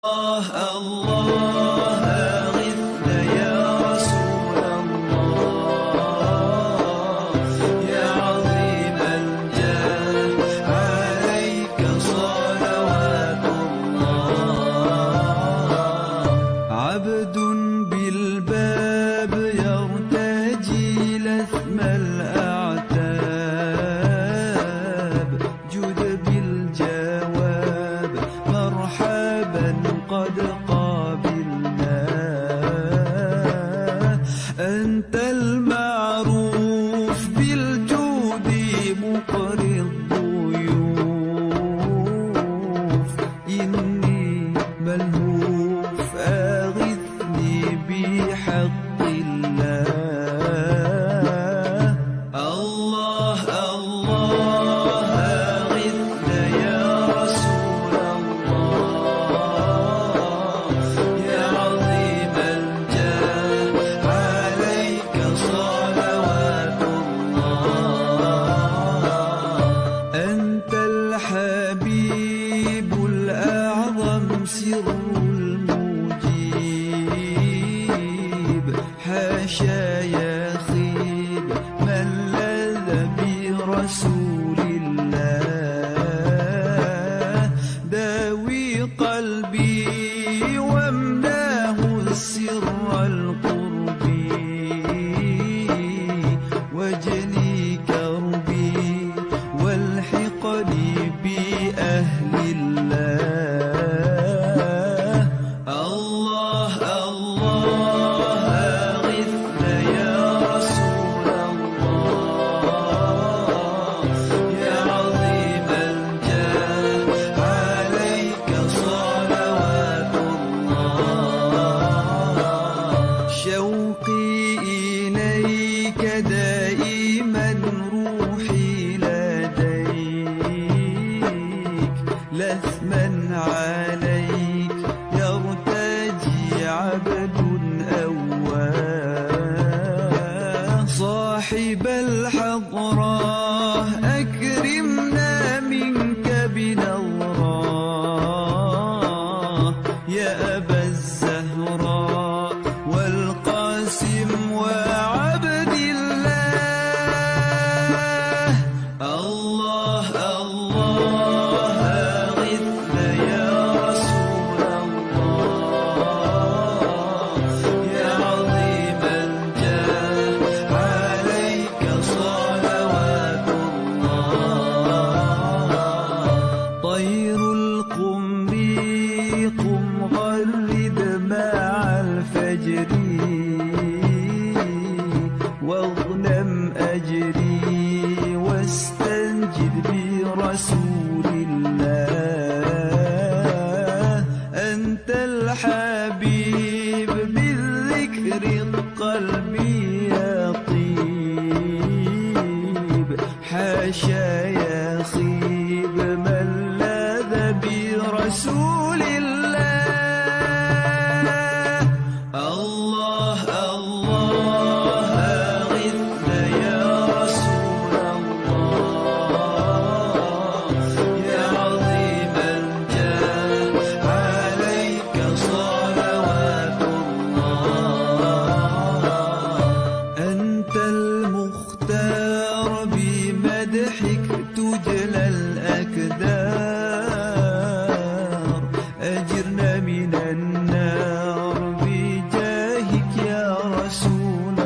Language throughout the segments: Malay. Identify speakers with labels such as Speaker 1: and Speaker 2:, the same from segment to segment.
Speaker 1: الله أغثنا يا رسول الله يا عظيم الجاه عليك صلوات الله عبد بالباب يرتجي لثم الأعتاب جد بالجواب مرحبا قد قابلنا أنت المعروف بالجود مقري الضيوف إني ملهوف أغثني بحق الله الله الله أغثنا يا رسول الله يا عظيم الجاه عليك صلوات الله أنت الحبيب الأعظم سر المجيب حاشا يخيب من لذ برسول الله داوي قلبي وامناه السر القربي وجني كربي والحقني بأهل الله الله الله أغثنا يا رسول الله يا عظيم الجاه عليك صلوات الله شوقي إليك دائما روحي لديك لثما عليك يرتجي عبد أواه صاحب الحضراء أكرمنا منك بنظرة يا أبا الزهراء والقاسم وعبد الله الله الله أغثنا يا رسول الله يا عظيم الجاه عليك صلوات الله طير القمر قم غرد مع الفجر واغنم أجري واستنجد برسول الله أنت الحبيب بالذكر القلب يطيب حاشا يخيب من لاذ برسول الله الله الله أغثنا يا رسول الله يا عظيم الجاه عليك صلوات الله أنت المختار بمدحك تجلى الأكدار أجرنا من النار بجاهك يا رسول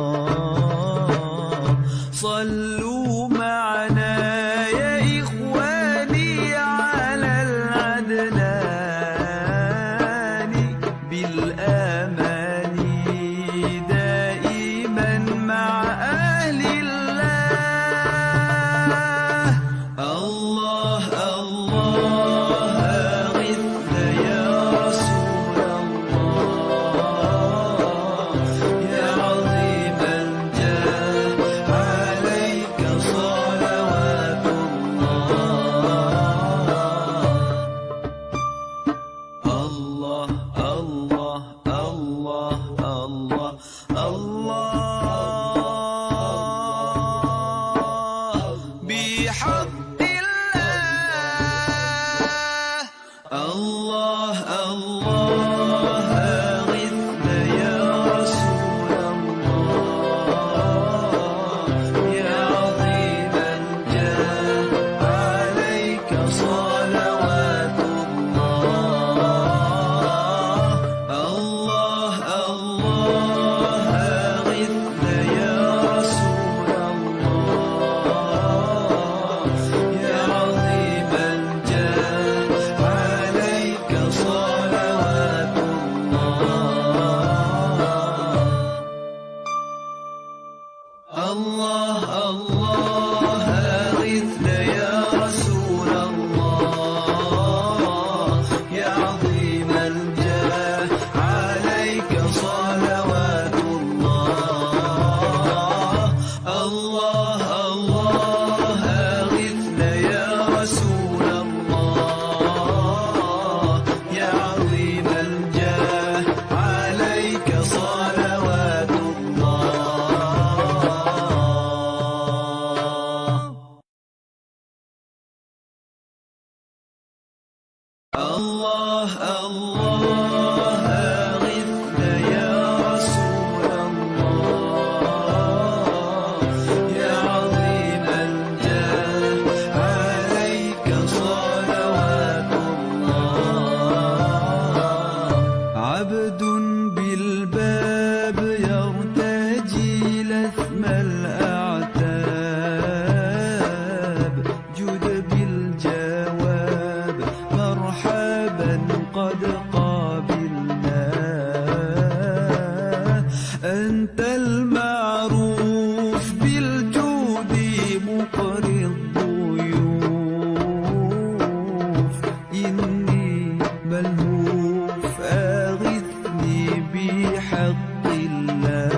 Speaker 1: الله صلوا معنا يا إخواني على العدنان بالأمان دائما مع أهل الله الله الله أغثنا يا رسول الله الله أغثنا يا رسول الله يا عظيم الجاه عليك صلوات الله عبد بالباب يرتجي لثم الأعتاب جد بالجواب مرحبا قد قابلنا أنت المعروف بالجود مقري الضيوف إني ملهوف أغثني بحق الله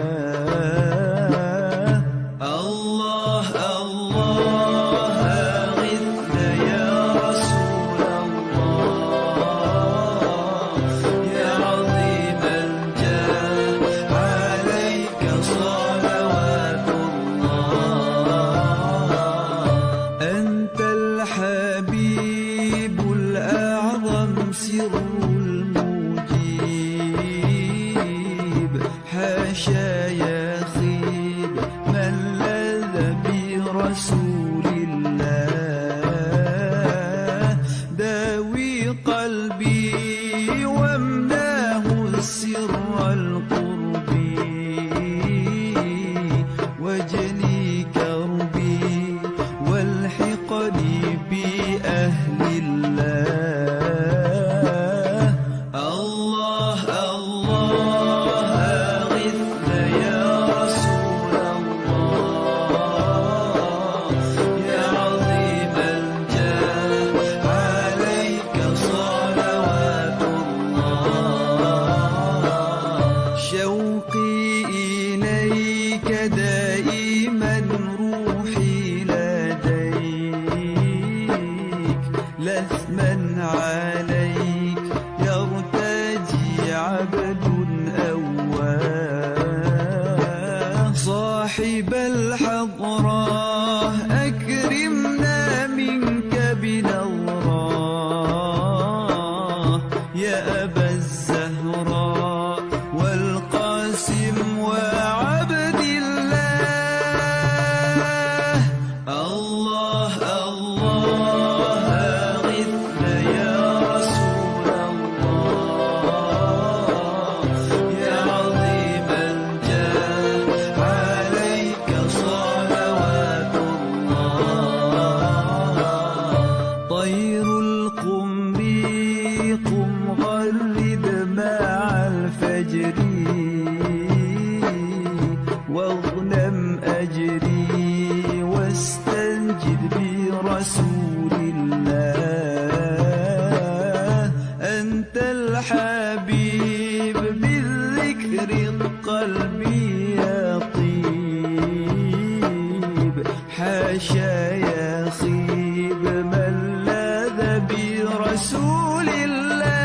Speaker 1: الله الله أغثنا يا رسول الله يا عظيم الجاه عليك صلوات الله أنت الحبيب الأعظم سر المجيب حاشا يخيب من لذ برسول الله داوي قلبي وامناه السر القربي واجني كربي والحقني بأهل الله الله الله أغثنا يا رسول الله يا عظيم الجاه عليك صلوات الله شوقي إليك دائما روحي لديك لثما عليك يرتجي عبد أواه صاحب الحضراء أكرمنا منك بنظرة يا أبا الزهراء والقاسم وعبد الله الله الله أغثنا يا رسول الله يا عظيم الجاه عليك صلوات الله طير القمر قم غرد مع الفجر واغنم أجري واستنجد برسول الله أنت الحبيب بالذكر القلب يطيب حاشا يخيب من لاذ برسول الله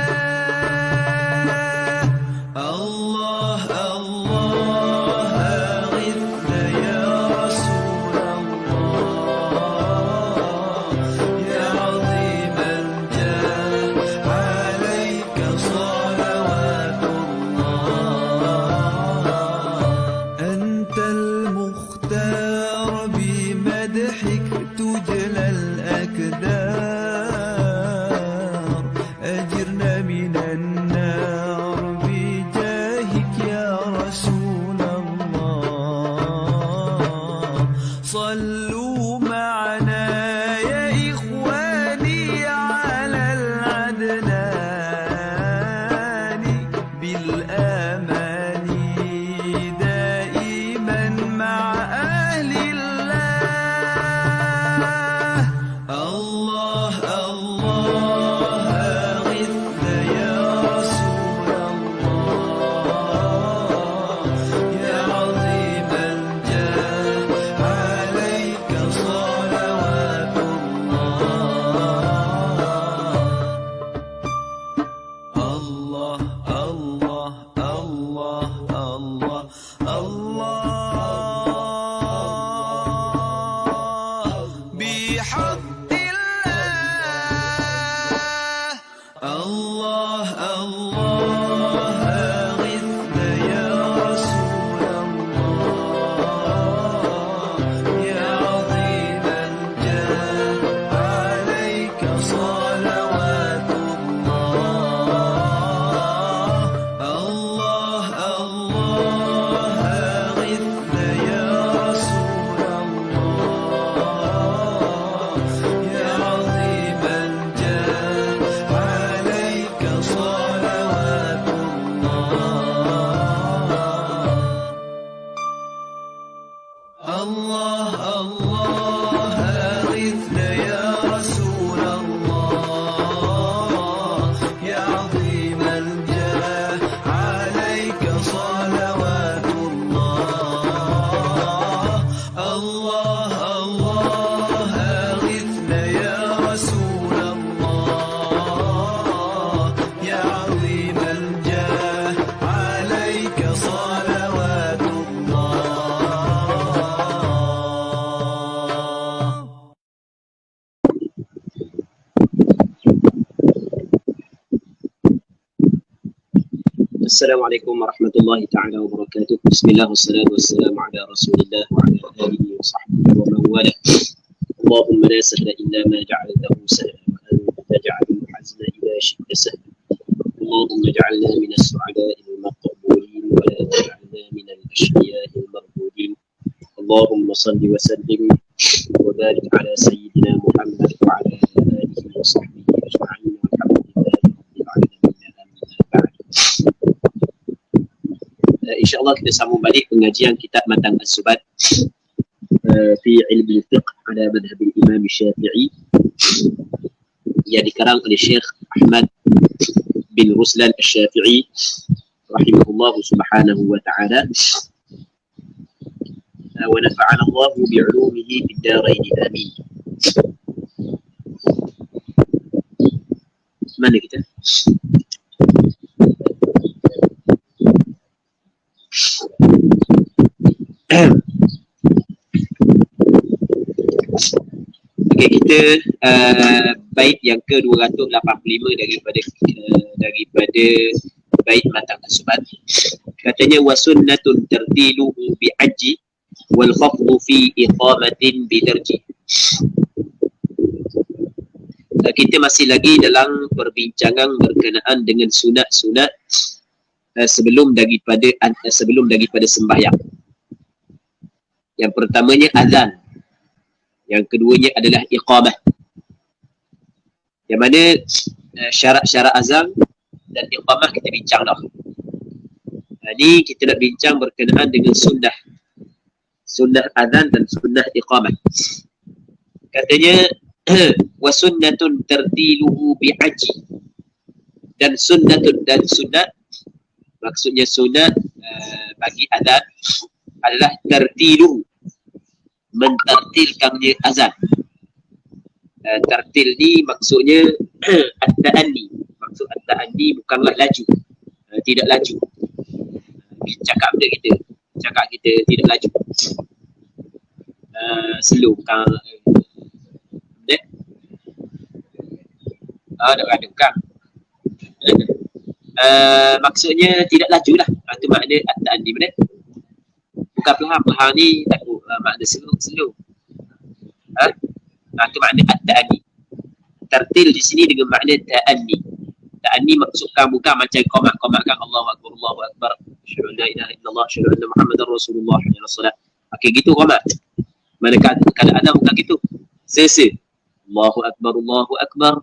Speaker 1: الله الله أغثنا يا رسول الله يا عظيم الجاه عليك صلوات الله أنت المختار بمدحك تجلى الأكدار أجرنا من النار بجاهك يا رسول الله صلوا معنا يا إخواني على العدنان بالآمان دائما مع أهل الله الله الله أغثنا يا رسول الله يا عظيم الجاه عليك صلوات الله الله الله الله الله بحق الله الله الله الله أغثنا يا رسول الله يا عظيم الجاه عليك صلوات الله الله الله أغثنا يا رسول الله يا عظيم الجاه عليك صلوات الله الله أغثنا يا رسول الله يا عظيم الجاه عليك صلوات الله الله الله أغثنا يا رسول الله يا عظيم الجاه عليك صلوات الله
Speaker 2: السلام عليكم ورحمة الله تعالى وبركاته. بسم الله والصلاة والسلام على رسول الله وعلى آله وصحبه ومن والاه. اللهم لا سهل إلا ما جعلته سهلا وأنت تجعل الحزن إذا شئت سهلا. اللهم اجعلنا من السعداء المقبولين ولا تجعلنا من الأشقياء المردودين. اللهم صل وسلم وبارك على سيدنا محمد وعلى آله وصحبه أجمعين والحمد لله رب العالمين. آمين. بعد. InsyaAllah kita sambung balik pengajian kitab Matan As-Subad fi ilmi al-fiqh ala madhab al-Imam Syafi'i yang dikarang oleh Syekh Ahmad bin Ruslan Al-Syafi'i rahimahullah subhanahu wa ta'ala wa nafa'ana Allah bi'ulumihi fid darain amin. Mana kita? Okay, kita bait yang ke-285 daripada bait Matan As-Subad. Katanya wa sunnatun tartiluhu bi'ajji wal khafdu fi iqamatin bidarji. Kita masih lagi dalam perbincangan berkenaan dengan sunat-sunat sebelum daripada sembahyang. Yang pertamanya azan. Yang keduanya adalah iqamah. Yang mana syarat-syarat azan dan iqamah kita bincang dah. Ini kita nak bincang berkenaan dengan sunnah. Sunnah azan dan sunnah iqamah. Katanya wa sunnatun tartiluhu bi'aji. Dan sunnatun dan sunnat, maksudnya sunat bagi azan adalah tartiluhu, mentartilkannya azan. Tartil ni maksudnya at-ta'anni. Maksud at-ta'anni bukanlah laju, tidak laju. Cakap kita tidak laju, slow, bukan bukan. Maksudnya tidak laju lah. Itu makna at-ta'anni, benar? Bukan perlahan-perlahan ni takut makna slow. Itu makna at-ta'anni. Tartil di sini dengan makna ta'anni. Ta'anni maksudkan bukan macam qomat-qomatkan Allahu Akbar, Allahu Akbar, asyhadu an la ilaha illallah, asyhadu anna Muhammadar Rasulullah, hayya 'alas salat. Okey, gitu qomat. Manakala kadang-kadang bukan gitu. Sese. Allahu Akbar, Allahu Akbar,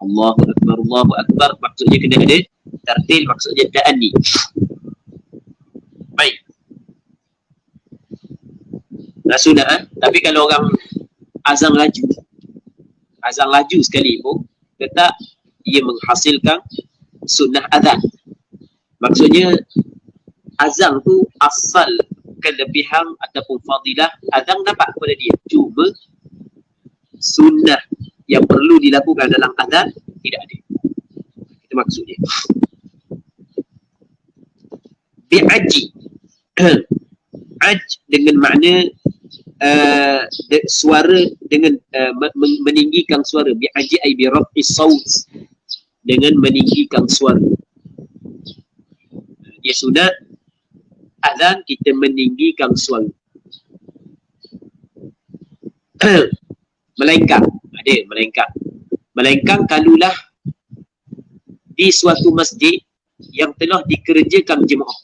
Speaker 2: Allahu Akbar, Allahu Akbar. Maksudnya kena ada tartil, maksudnya ta'anni. Baik. Sunat. Tapi kalau orang azan laju sekali pun tetap ia menghasilkan sunnah azan. Maksudnya azan tu asal kelebihan ataupun fadilah azan dapat pada dia. Cuma sunnah yang perlu dilakukan dalam azan tidak ada. Itu maksudnya. Bi'aji. Aj dengan makna suara dengan meninggikan suara. Bi'aji ay bi raf'i saut, dengan meninggikan suara. Dia sunat azan kita meninggikan suara. Melengkang, ada melengkang. Melengkang kalulah di suatu masjid yang telah dikerjakan jemaah.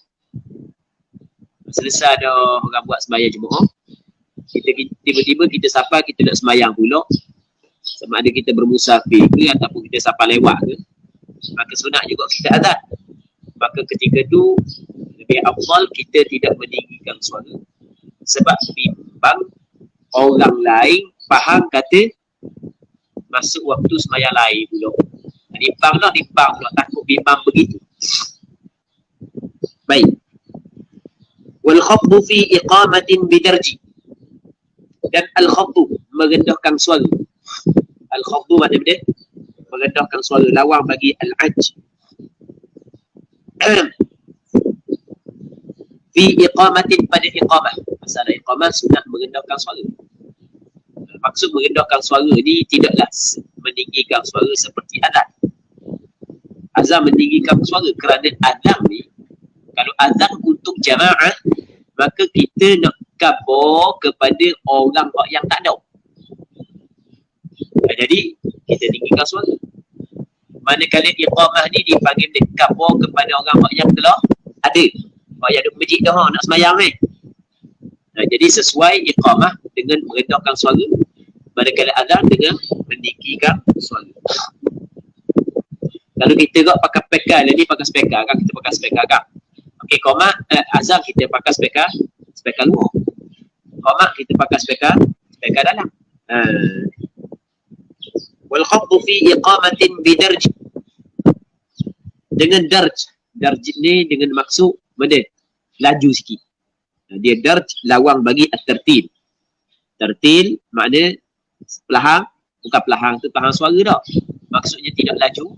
Speaker 2: Selesai ada orang buat sembahyang jemaah, tiba-tiba kita sampai, kita nak sembahyang pula, sama ada kita bermusafir ke ataupun kita sampai lewat ke, maka sunat juga kita azan. Maka ketika tu lebih afdal kita tidak meninggikan suara, sebab bimbang orang lain faham kata masuk waktu sembahyang lain pula. Bimbang pula, takut bimbang begitu. Baik. Wal khafdu fi iqamatin bidarji. Dan al khafdu merendahkan suara. Al khafdu maknanya merendahkan suara, lawang bagi al aj. Fi iqamatin, pada iqamah. Masalah iqamah sunat merendahkan suara. Maksud merendahkan suara ni tidaklah meninggikan suara seperti azan. Azan meninggikan suara kerana azan ni, kalau azan untuk jamaah, maka kita nak khabar kepada orang yang tak ada. Jadi kita tinggikan suara. Manakala iqamah ni dipanggil khabar kepada orang yang telah ada. Orang yang ada masjid dah nak sembahyang ni. Jadi sesuai iqamah dengan merendahkan suara, manakala azan dengan meninggikan suara. Kalau kita tak pakai speaker, ni pakai speaker kan, kita pakai speaker kan. Okey, qamah azan kita pakai speaker luar. Qamah kita pakai speaker dalam. Wal khafdu fi iqamatin bidarj. Dengan darj ni dengan maksud mana? Laju sikit. Dia darj lawang bagi at-tartil. Tartil makna perlahan, bukan perlahan tu perlahan suara dah. Maksudnya tidak laju.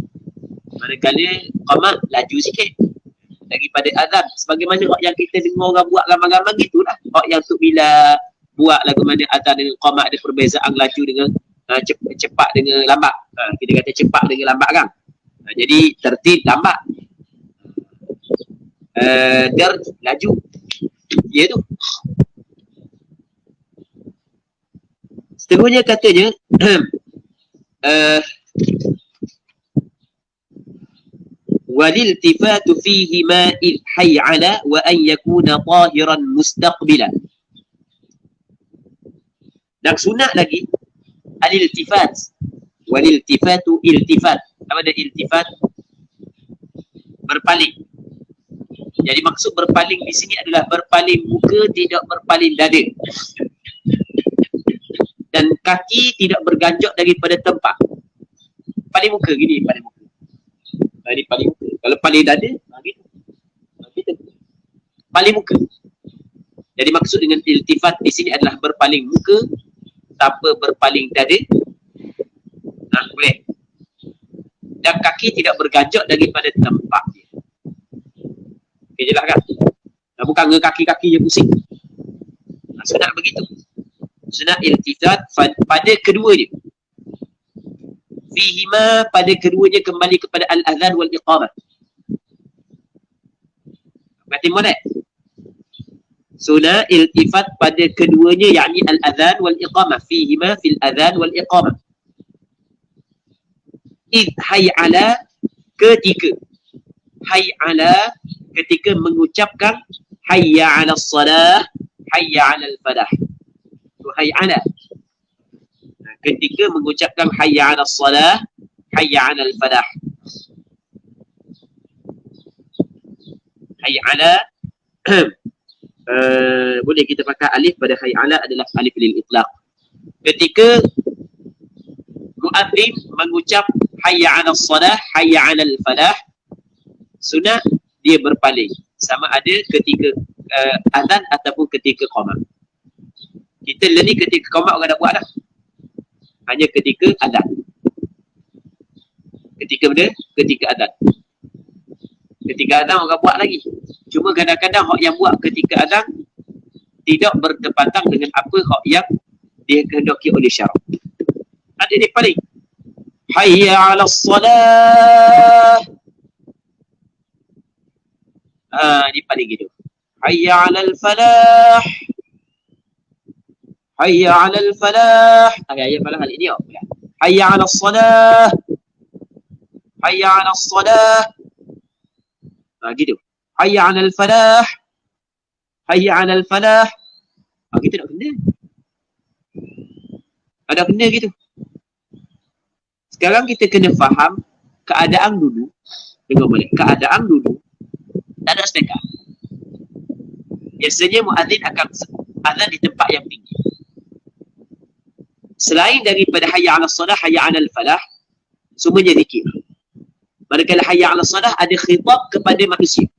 Speaker 2: Manakala qamat laju sikit daripada azan, sebagaimana yang kita dengar orang buat ramai-ramai gitulah. Hak yang tu bila buat lagu mana azan dengan qamat ada perbezaan laju dengan cepat dengan lambat. Kita kata cepat dengan lambat kan. Jadi tertib lambat. Darj laju. Ya tu. Seterusnya katanya waliltifatu fihi ma'il hayy ala wa an yakuna tahiran mustaqbilan. Dan sunat lagi aliltifat. Waliltifatu iltifat. Apa ada iltifat? Berpaling. Jadi maksud berpaling di sini adalah berpaling muka, tidak berpaling dada. Dan kaki tidak berganjak daripada tempat. Paling muka gini, paling muka. Ini paling muka. Kalau paling dada, gitu. Paling muka. Jadi maksud dengan iltifat di sini adalah berpaling muka tanpa berpaling dada. Boleh. Dan kaki tidak berganjak daripada tempat dia. Okey, jelas kan? Bukan kaki-kaki je pusing. Sunat begitu. Sunat iltifat pada keduanya. Fihima, pada keduanya kembali kepada al-adhan wal iqamah. Berarti mana? Sunat iltifat pada keduanya, yakni al-adhan wal iqamah. Fihima fil adhan wal iqamah. Idh hayy ala, ketika. Hayy ala, ketika mengucapkan hayya ala salah, hayya ala al-falah. Tu hayy ala. Ketika mengucapkan hayya ala salah, hayya ala al-falah. Hayya ala boleh kita pakai alif pada hayya ala adalah alif lil itlaq. Ketika muadzin mengucap hayya ala salah, hayya ala al-falah, sunat dia berpaling, sama ada ketika azan ataupun ketika qamat. Kita ni ketika qamat orang dah buat dah. Hanya ketika azan. Ketika mana? Ketika azan. Ketika azan orang buat lagi. Cuma kadang-kadang hak yang buat ketika azan tidak bertepatan dengan apa hak yang dikehendaki oleh syarak. Ada dia paling Hayya 'alas salah. Ni paling gitu. Hayya 'alal falah. Hayya 'alal falah. Ayat falah kali ni. Hayya 'alas salah. Hayya 'alas salah. Gitu. Hayya 'alal falah. Hayya 'alal falah. Kita nak kena. Ada kena gitu. Sekarang kita kena faham keadaan dulu. Dengar boleh. Keadaan dulu tak ada speaker. Biasanya muadzin akan azan di tempat yang tinggi. Selain daripada hayya 'alas salah, hayya 'alal falah, semuanya zikir. Manakala hayya 'alas salah ada khitab kepada manusia.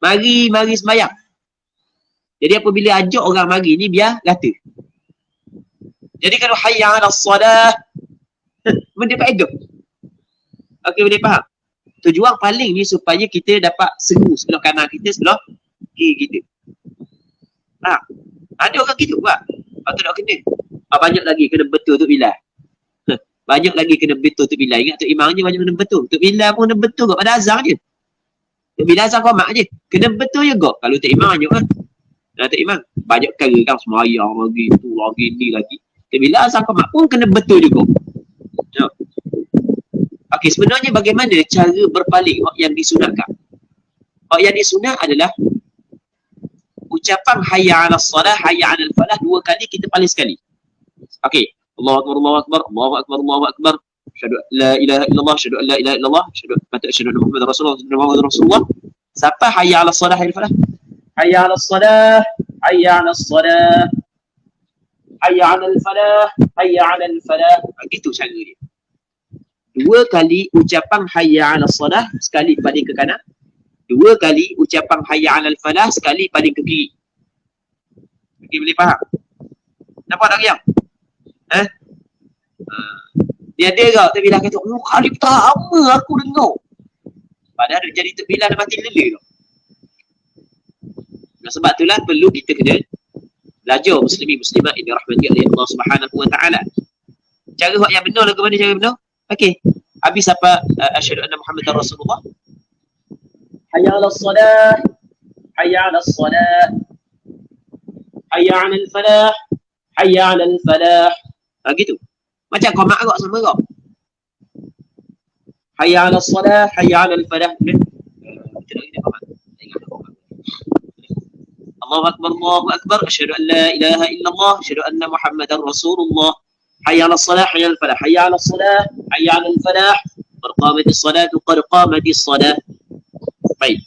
Speaker 2: Mari sembahyang. Jadi apabila ajak orang mari ni biar kata. Jadi kalau hayya 'alas salah, benda faedah. Okey, boleh faham? Tujuan paling ni supaya kita dapat seru sebelah kanan kita, sebelah kiri kita. Ada orang gitu buat. Patut nak kena. Banyak lagi kena betul tu Bilal. Banyak lagi kena betul tu Bilal. Ingat tu imamnya banyak kena betul. Tu Bilal pun kena betul kat pada azan je. Tu Bilal azan qomat je. Kena betul juga. Kalau tu imam banyak kan. Tu imam banyak kali kan semayang lagi tu lagi ni lagi. Tu Bilal azan qomat pun kena betul juga. Okey, sebenarnya bagaimana cara berpaling yang disunatkan? Yang disunat adalah ucapan hayya 'alas salah, hayya 'alal falah 2 kali kita paling sekali. Okey. Allahu akbar, Allahu akbar, Allahu akbar, Allahu akbar. Asyhadu an la ilaha illallah, asyhadu an la ilaha illallah, asyhadu anna Muhammadar Rasulullah, asyhadu anna Muhammadar Rasulullah. Siapa hayya 'alas salah, hayya 'alal falah? Hayya 'alas salah, hayya 'alas salah. Hayya 'alal falah, hayya 'alal falah. Begitu cara dia. 2 kali ucapan hayya 'alas salah, sekali paling ke kanan. 2 kali ucapan hayya 'alal falah, sekali paling ke kiri. Okey, boleh faham? Nampak tak yang? Dia ada kau, Tok Bilal kata, kali pertama aku dengar. Padahal dia jadi Tok Bilal dah mati lele tau. Sebab itulah perlu kita kena belajar muslimin muslimat ini rahmati oleh Allah Subhanahu wa taala. Cara yang benar lagu mana cara benar? Okey. Habis apa asyhadu anna Muhammadar Rasulullah. Hayya 'alas salah. Hayya 'alas salah. Hayya 'alal falah. Hayya 'alal falah. Gitu. Macam kau mak agak sama kau. Hayya 'alas salah, hayya 'alal falah. Allahu akbar, Allahu akbar. Asyhadu an la ilaha illallah, asyhadu anna Muhammadar Rasulullah. Hayya 'alas salah, hayya 'alal falah. Hayya 'alas salah, hayya 'alal falah. Qad qamatis salatu, qad qamatis salah. Baik.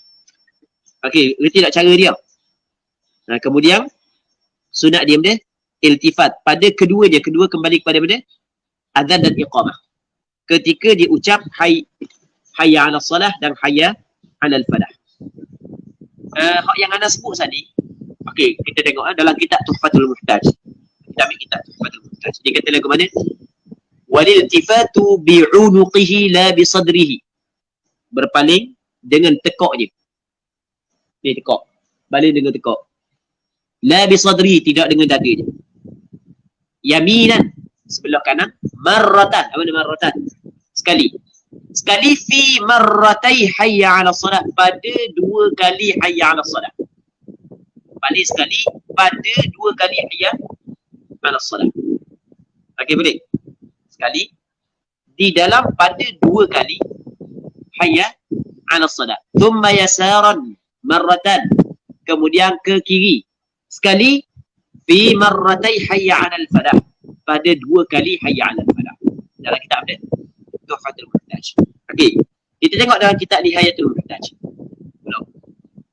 Speaker 2: Okey, reti tak cara dia? Kemudian sunat dia benda iltifat pada kedua dia, kedua kembali kepada benda azan dan iqamah. Ketika dia ucap hayya 'alas salah dan hayya 'alal falah. Hak yang anda sebut tadi. Okey, kita tengok dalam kitab Tuhfatul Muhtaj. Kita ambil kitab Tuhfatul Muhtaj. Dia kata lagu mana? Waliltifatu bi'unuqihi la bisadrihi. Berpaling dengan tekaknya. Ni tekak. Baling dengan tekak. La bisadrihi, tidak dengan dadanya. Yaminan, sebelah kanan. Marratan. Apa nama marratan? Sekali. Sekali fi marratai hayya 'ala salat, pada 2 kali hayya 'ala salat. Balik sekali pada 2 kali hayya 'ala salat. Okey, boleh? Sekali di dalam pada 2 kali hayya 'ala salat. Thumma yasaran marratan, kemudian ke kiri sekali fi marratai hayya 'alal falah, pada 2 kali hayya 'alal falah. Dalam kitab dia Tuhfatul Muhtaj. Okey, kita tengok dalam kitab Nihayatul Muhtaj.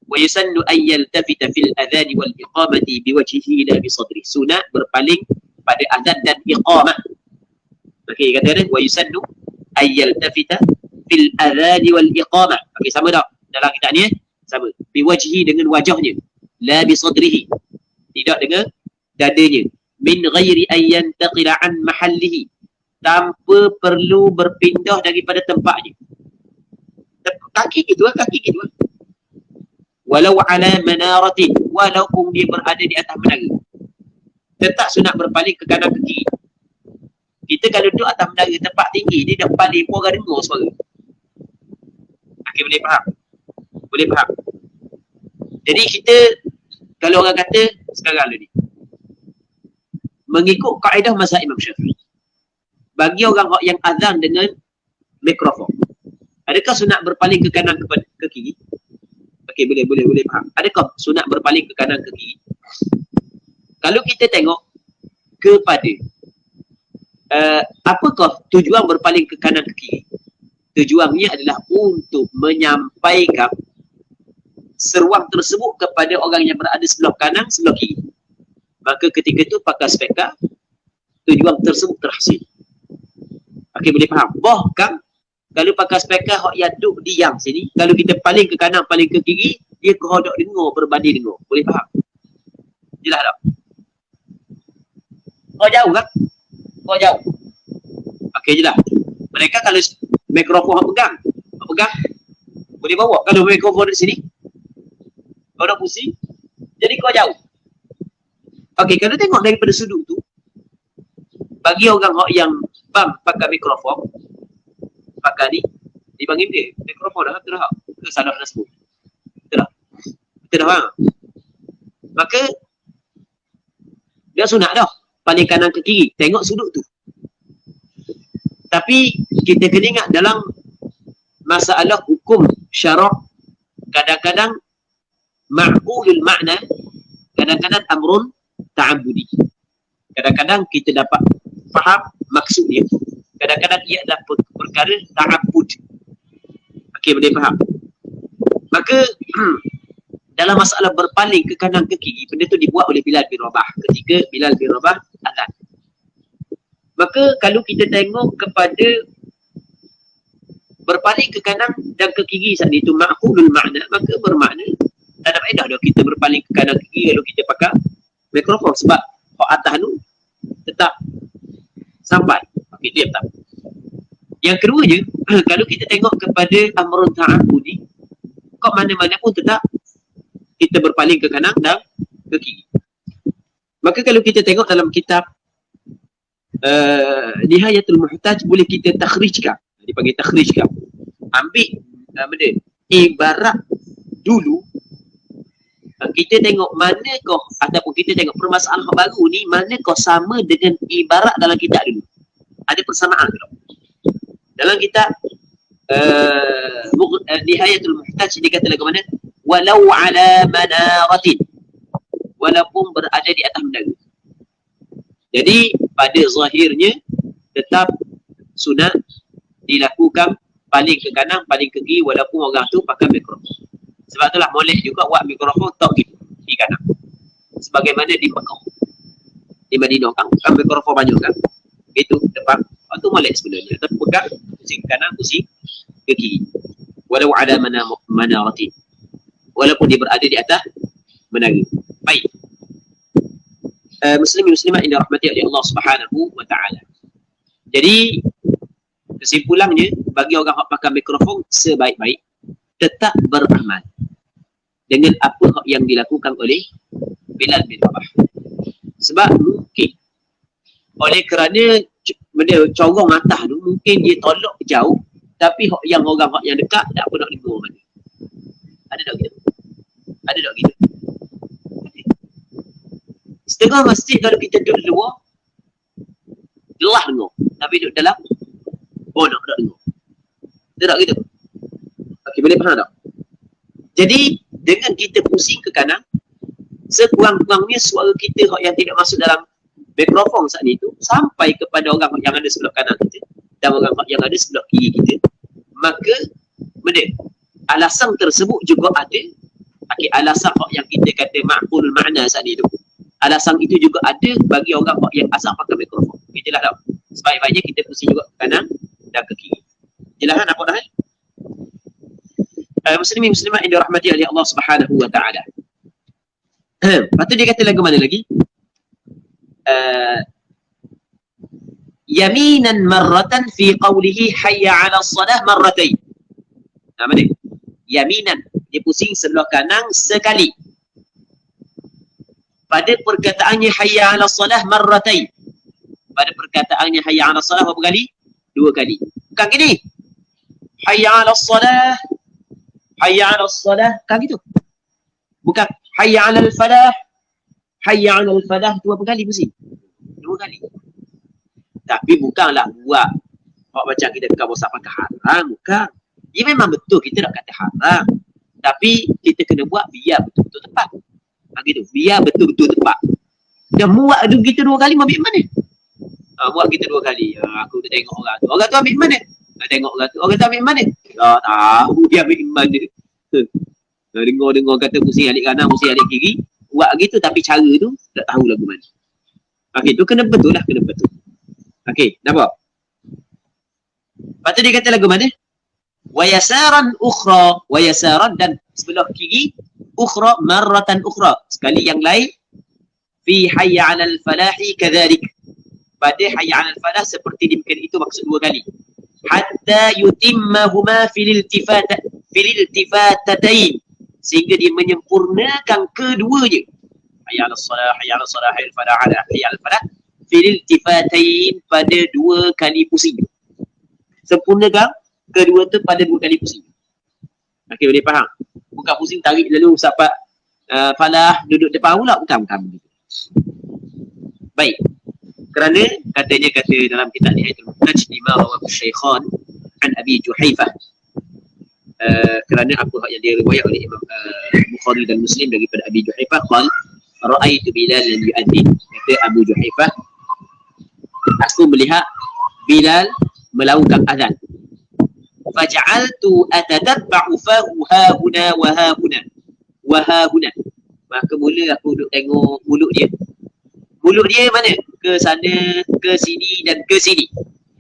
Speaker 2: Wa yusannu an yaltafita fil adhan wal iqamati biwajhihi la bi sadri. Sunat berpaling pada azan dan iqamah. Okey, kata dia wa yusannu an yaltafita fil adhan wal iqamah. Okey, sama tak? Dalam kitab ni sama. Biwajhihi, dengan wajahnya. La bi sadrihi, tidak dengan dadanya. Min ghairi an yantaqila an mahallihi, tanpa perlu berpindah daripada tempatnya. Kaki gitu lah, kaki gitu lah. Walau ala manaratin, walaupun dia berada di atas menara. Tetap sunat berpaling ke kanan ke kiri. Kita kita kalau duduk atas menara tempat tinggi, dia dah paling pun orang dengar suara. Okay, boleh faham? Boleh faham? Jadi kita, kalau orang kata sekarang ni, mengikut kaedah mazhab Imam Syafi'i, bagi orang yang azan dengan mikrofon, adakah sunat berpaling ke kanan ke kiri? Okey, boleh faham. Adakah sunat berpaling ke kanan ke kiri? Kalau kita tengok kepada apakah tujuan berpaling ke kanan ke kiri? Tujuannya adalah untuk menyampaikan seruan tersebut kepada orang yang berada sebelah kanan, sebelah kiri. Maka ketika itu pakai spekar, tujuan tersebut terhasil. Okey, boleh faham? Bahkan kalau pakai spekar yang duduk diam sini, kalau kita paling ke kanan, paling ke kiri, dia kehodok dengar berbanding dengar. Boleh faham? Jelas tak? Kau jauh kan? Kau jauh. Okey, jelas. Mereka kalau mikrofon pegang, boleh bawa. Kalau mikrofon di sini, kau dah pusing, jadi kau jauh. Okey, kalau tengok daripada sudut tu, bagi orang yang pakai mikrofon, pakai ni, dipanggil dia, mikrofon dah, betul tak? Ke salah dah sebut? Betul tak? Betul dah faham? Maka, dia sunat dah, paling kanan ke kiri, tengok sudut tu. Tapi, kita kena ingat dalam masalah hukum syarak, kadang-kadang ma'qulul makna, kadang-kadang amrun ta'abudi. Kadang-kadang kita dapat faham maksud dia. Kadang-kadang ia adalah perkara ta'abud. Okey, boleh faham? Maka dalam masalah berpaling ke kanan ke kiri, benda tu dibuat oleh Bilal bin Rabah ketika Bilal bin Rabah azan. Maka kalau kita tengok kepada berpaling ke kanan dan ke kiri saat itu ma'qulul makna, maka bermakna tak ada faedah dah kita berpaling ke kanan ke kiri kalau kita pakai mikrofon, sebab hak atas tu tetap sampai. Okey, dia tak. Yang keduanya, kalau kita tengok kepada amrun ta'abudi, kok mana-mana pun tetap kita berpaling ke kanan dan ke kiri. Maka kalau kita tengok dalam kitab Nihayatul Muhtaj, boleh kita takhrijkan, dipanggil takhrijkan, ambil benda ibarat dulu, kita tengok manakah, ataupun kita tengok permasalahan baru ni manakah sama dengan ibarat dalam kitab dulu. Ada persamaan tak? Dalam kitab Nihayatul Muhtaj dikata lagu mana? Walau ala manaratin, walaupun berada di atas menara. Jadi pada zahirnya tetap sunat dilakukan paling ke kanan, paling ke kiri, walaupun orang tu pakai mikrofon. Sebab itulah molek juga buat mikrofon tak gitu di kanan. Sebagaimana di Mekah, di Madinah kan mikrofon banyak kan. Itu depan. Itu molek sebenarnya. Tapi pegang pusing ke kanan, pusing ke kiri. Walau ada manaratin. Walaupun dia berada di atas menara. Baik. Muslimin-muslimat yang dirahmati oleh Allah Subhanahu wa taala. Jadi kesimpulannya, bagi orang yang pakai mikrofon, sebaik-baik tetap beramal dengan apa yang dilakukan oleh Bilal bin Rabah. Sebab mungkin oleh kerana benda corong atas tu, mungkin dia tolak jauh, tapi yang orang yang dekat tak pernah dengar mana. Ada tak gitu? Ada tak gitu? Setengah masjid kalau kita duduk luar, jelas dengar. Tapi duduk dalam, nak dengar. Betul tak gitu? Okey, boleh faham tak? Jadi, dengan kita pusing ke kanan, sekurang-kurangnya suara kita yang tidak masuk dalam mikrofon saat itu, sampai kepada orang yang ada sebelah kanan kita, dan orang yang ada sebelah kiri kita. Maka, benda, alasan tersebut juga ada. Okay, alasan yang kita kata ma'qul makna saat itu. Alasan itu juga ada bagi orang yang asal pakai mikrofon. Okay, jelas tak? Sebaik-baiknya kita pusing juga ke kanan dan ke kiri. Jelas tak nampak dah? Muslimin muslimat yang dirahmati oleh Allah Subhanahu wa taala. Lepas tu dia kata lagu mana lagi? Yaminan marratan fi qawlihi hayya 'ala as-salah marratain. Nama dia yaminan, dia pusing sebelah kanan sekali. Pada perkataannya hayya 'ala as-salah marratain. pada perkataannya hayya 'alas salah berapa kali? 2 kali. Bukan gini. Hayya 'alas salah. Hayya 'alas salah. Bukan gitu. Bukan hayya 'alal falah. Hayya 'alal falah tu berapa kali mesti? 2 kali. Tapi bukanlah buat macam kita bukan bosak pakai haram, bukan. Dia memang betul kita nak kata haram. Tapi kita kena buat biar betul-betul tepat. Gitu. Biar betul-betul tepat. Dan buat kita 2 kali ambil mana? Buat kita 2 kali. Aku dah tengok orang tu. Orang tu ambil mana? Tengok orang tu. Orang tu ambil mana? Tak tahu dia ambil mana. Dengar-dengar kata pusing alik kanan, pusing alik kiri. Buat gitu tapi cara tu tak tahu lagu mana. Okey, tu kena betul lah, kena betul. Okey, nampak? Lepas tu dia kata lagu mana? Wa yasaran ukhra, wa yasaran dan sebelah kiri ukhra marratan ukhra. Sekali yang lain fi hayya 'alal falahi kadzalik. Pada hayya 'alal falah seperti demikian itu maksud 2 kali. Hatta yutimmahuma fil iltifatatain. Sehingga dia menyempurnakan keduanya. Hayya 'alas salah, hayya 'alas salah, hayya 'alal falah, hayya 'alal falah fil iltifatain pada 2 kali pusing. Sempurnakan kedua tu pada 2 kali pusing. Okey, boleh faham? Bukan pusing tarik lalu sampai falah duduk depan pula, bukan begitu. Baik. Kerana katanya kata dalam kitab Nihayatul Muhtaj lima rawahu Syaikhan an Abi Juhaifah. Kerana apa yang dia riwayat oleh Imam Bukhari dan Muslim daripada Abi Juhaifah qala ra'aitu Bilal yu'adzin. Kata Abu Juhaifah, aku melihat Bilal melakukan azan. Faja'altu atatabba'u fahu hahuna wa hahuna wa hahuna. Maka mula aku duduk tengok mulut dia. Mulut dia mana? Ke sana, ke sini dan ke sini.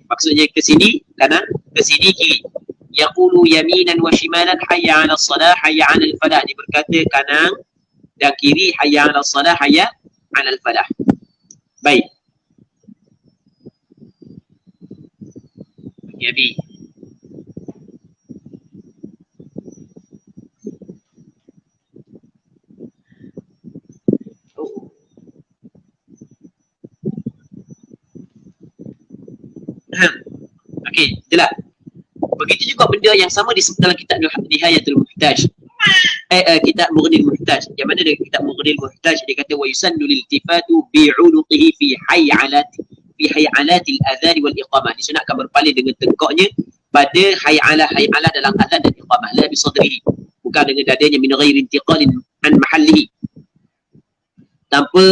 Speaker 2: Maksudnya ke sini kanan, ke sini kiri. Yaqulu yaminan wa shimalan hayya 'alas salah hayya 'alal falah. Dia berkata kanan dan kiri hayya 'alas salah hayya 'alal falah. Baik. Jadi okey, jelas. Begitu juga benda yang sama disebut dalam kitab Nihayatul Muhtaj. Kitab Mughnil Muhtaj. Yang mana dari kitab Mughnil Muhtaj dia kata wa yusannu liltifatu bi'unuqihi fi hay'alatil adhan wal iqamah. Disunatkan berpaling dengan tengkoknya pada hay'alah dalam azan dan iqamah, la bi sadrihi. Bukan dengan dadanya min ghairi intiqalin an mahallihi. Tanpa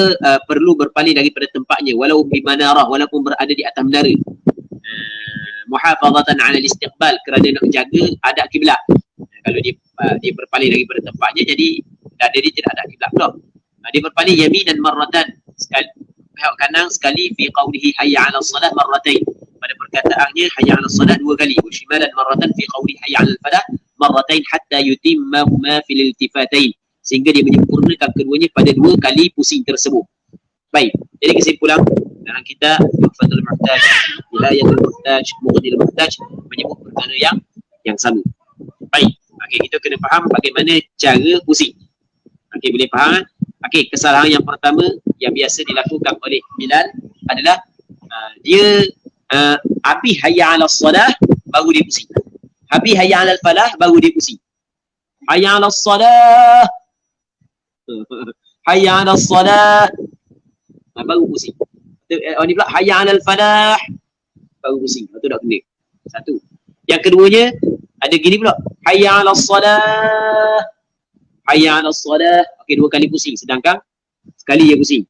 Speaker 2: perlu berpaling daripada tempatnya walau bi manarah, walaupun berada di atas menara. Muhafazatan 'ala al-istiqbal, kerana nak jaga adab kiblat. Kalau dia berpaling daripada tempatnya, jadi dada dia tidak ada kiblat pula. Dia berpaling yaminan marratan, sekali pihak kanan sekali fi qawlihi hayya 'alas salah marratain. Pada perkataannya hayya 'alas salah 2 kali. Wa shimalan marratan fi qawlihi hayya 'alal falah marratain hatta yutimmahuma fil iltifatain. Sehingga dia menyempurnakan keduanya pada 2 kali pusing tersebut. Baik, jadi kesimpulan dalam kitab Tuhfatul Muhtaj, Nihayatul Muhtaj, Mughnil Muhtaj menyebut perkara yang sama. Baik, okey, kita kena faham bagaimana cara pusing. Okey, boleh faham? Okey, kesalahan yang pertama yang biasa dilakukan oleh Bilal adalah dia habis hayya 'alas salah baru dia pusing. Habis hayya 'alal falah baru dia pusing. Hayya 'alas salah. Hayya 'alas salah. Baru pusing. Ni pula hayya 'alal falah baru pusing. Itu tak kena. Satu. Yang keduanya ada gini pula. Hayya 'alas salah. Hayya 'alas salah. Okey, 2 kali pusing, sedangkan sekali je pusing.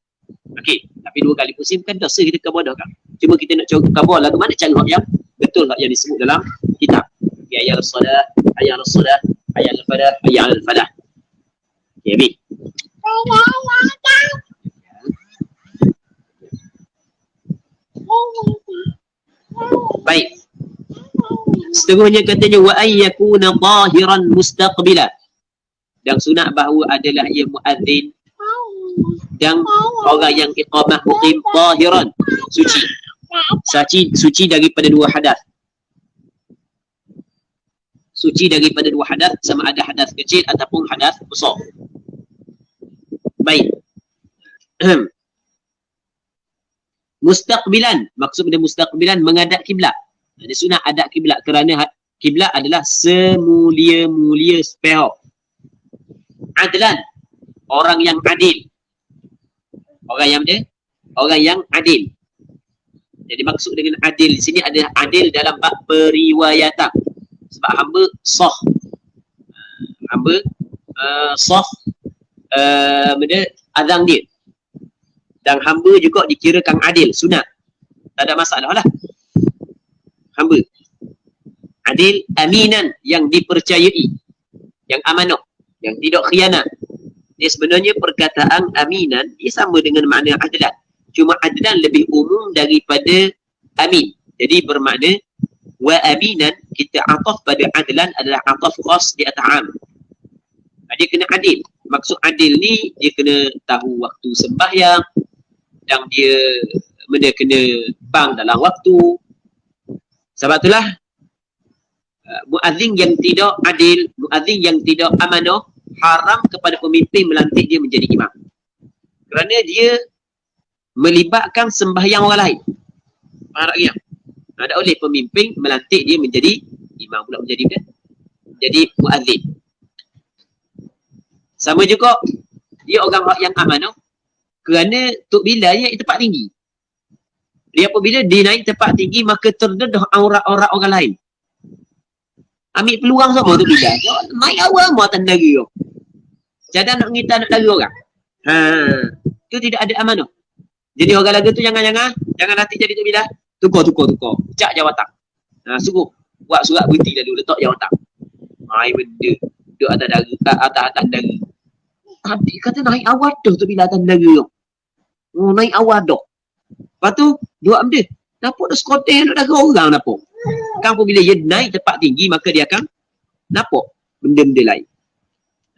Speaker 2: Okey, tapi 2 kali pusing kan dosa kita kabar dah kan. Cuma kita nak cuba kabar lagu mana cara yang betul yang disebut dalam kitab. Hayya 'alas salah, hayya 'alas salah, hayya 'alal falah, hayya 'alal falah. Okey, habis. Baik. Seterusnya katanya wa ayyakuna zahiran mustaqbila. Dan sunat bahawa adalah ia muadzin dan orang yang iqamah muqim zahiran, suci daripada 2 hadas. Suci daripada 2 hadas, sama ada hadas kecil ataupun hadas besar. Baik. Mustaqbilan, maksud pada mustaqbilan menghadap kiblat. Dia sunat hadap kiblat kerana kiblat adalah semulia-mulia sepehok. Adlan, orang yang adil. Orang yang dia, orang yang adil. Jadi maksud dengan adil di sini adalah adil dalam bab periwayatan. Sebab hamba sah. Hamba sah azan dia. Dan hamba juga dikirakan adil, sunat. Tak ada masalah lah. Hamba adil, aminan, yang dipercayai, yang amanah, yang tidak khianat. Dia sebenarnya perkataan aminan dia sama dengan makna adlan. Cuma adlan lebih umum daripada amin. Jadi bermakna wa aminan, kita ataf pada adlan adalah ataf khas di atas am. Dia kena adil. Maksud adil ni dia kena tahu waktu sembahyang, dan dia kena bang dalam waktu. Sebab itulah muazzin yang tidak adil, muazzin yang tidak amanah, haram kepada pemimpin melantik dia menjadi imam. Kerana dia melibatkan sembahyang orang lain. Faham tak ya? Tak oleh pemimpin melantik dia menjadi imam pula, menjadi muazzin. Sama juga dia orang yang amanah, kerana Tok Bilal dia tempat tinggi. Dia apabila dia naik tempat tinggi, maka terdedah aurat-aurat orang lain. Ambil peluang sama Tok Bilal. Naik awal mau atas negeri tu. Jangan nak ngita nak lari orang. Itu tidak ada amanah. Jadi orang lagu tu jangan latih jadi Tok Bilal. Tukar. Cak jawatan. Suruh buat surat berhenti dulu, letak jawatan. Hai benda. Duduk atas negeri. Habis kata naik awal dah Tok Bilal atas negeri tu. Naik awal dah. Lepas tu, dua benda. Nampak dah skoteng nak daga orang nampak. Kan apabila dia naik tempat tinggi, maka dia akan nampak benda-benda lain.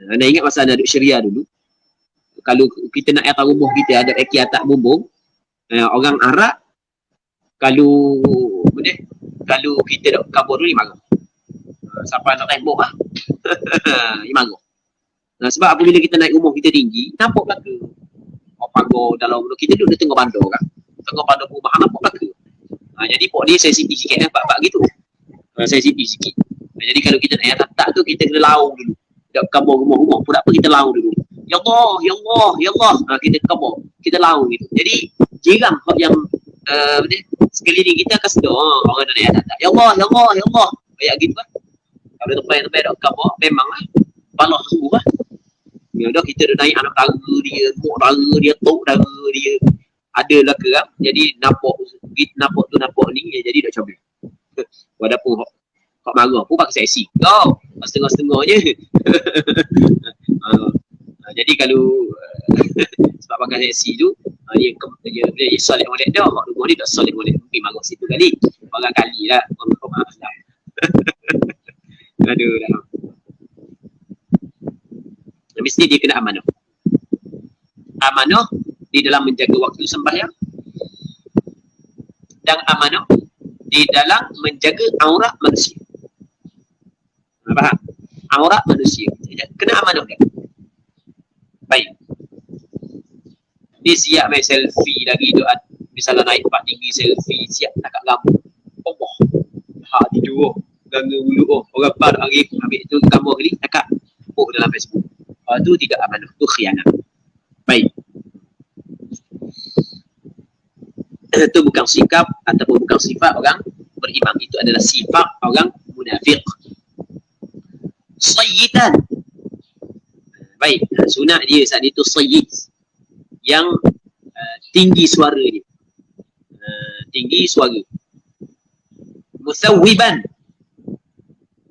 Speaker 2: Anda ingat masa anda duduk Syria dulu, kalau kita nak atas rumah kita ada eki atas bumbung, orang Arab, kalau kita nak kabur dulu, dia marah. Sampai nak tembok lah. Dia marah. Sebab apabila kita naik rumah kita tinggi, nampak belaka. Pagar dalam kita duduk di tengah bandar kan. Tengah bandar perumahan nampak belaka. Jadi pok dia sensitif sikit bab gitu. Sensitif sikit. Jadi kalau kita nak atas tak tu kita kena laung dulu. Tak kabur rumah-rumah pun tak apa, kita laung dulu. Ya Allah. Kita kabur. Kita laung gitu. Jadi jiran yang sekeliling kita akan sedar orang nak naik atas. Ya Allah. Kayak gitu kan. Kalau tempat tak kabur memanglah balas suruh lah. Ya dah kita dah naik anak dara dia, mok dara dia, tok dara dia. Adalah kerap. Jadi nampak ni, jadi dah cabut. Walaupun hak marah pun pakai seksi. Setengah-setengah je. Jadi kalau sebab pakai seksi tu, dia solid molek dah. Mak rumah ni tak solid molek. Mungkin marah situ kali. Barang kali lah. Maaf lah. Aduh dah. Mesti dia kena amanah. Amanah di dalam menjaga waktu sembahyang, dan amanah di dalam menjaga aurat manusia. Faham? Aurat manusia kena amanah kan? Baik. Dia siap main selfie lagi tu, misalnya naik tempat tinggi selfie, siap nak kat gambar. Allah. Hak tidur. Ganggu bulu orang par hari ambil tu gambar kali dekat dalam Facebook. Itu tidak amanah, itu khianat. Baik. Itu bukan sikap ataupun bukan sifat orang beriman. Itu adalah sifat orang munafik. Sayyidan. Baik. Sunat dia saat itu sayyid. Yang tinggi suara dia. Tinggi suara. Musawwiban.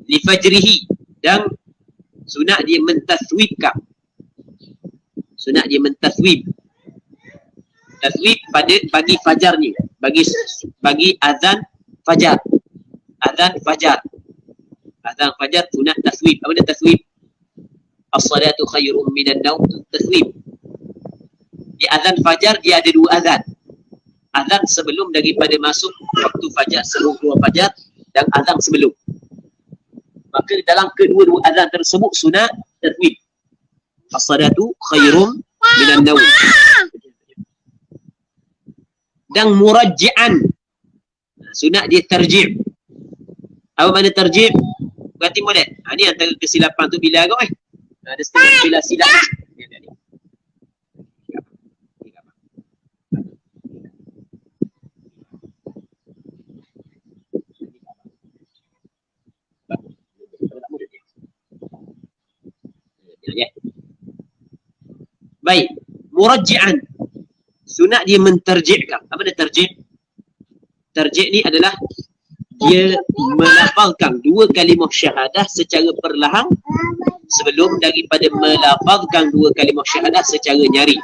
Speaker 2: Lifajrihi. Dan sunat dia mentaswibkan. Sunat dia mentaswib. Taswib pada pagi fajar ni. Bagi azan fajar. Azan fajar. Azan fajar sunat taswib. Apa dia taswib? As-salatu khairum minan naum, taswib. Di azan fajar dia ada dua azan. Azan sebelum daripada masuk waktu fajar, sebelum keluar fajar, dan azan sebelum. Maka dalam kedua-dua azan tersebut sunat taswib. As-salatu khairum minan naum. dan murajji'an. Sunat dia tarji'. Apa makna tarji'? Berarti boleh. Ni antara kesilapan tu bila agak ada setengah bila silap. Baik, murajji'an. Sunat dia mentarji'kan. Apa dia tarji'? Tarji' ni adalah dia melafazkan dua kalimah syahadah secara perlahan sebelum daripada melafazkan dua kalimah syahadah secara nyari.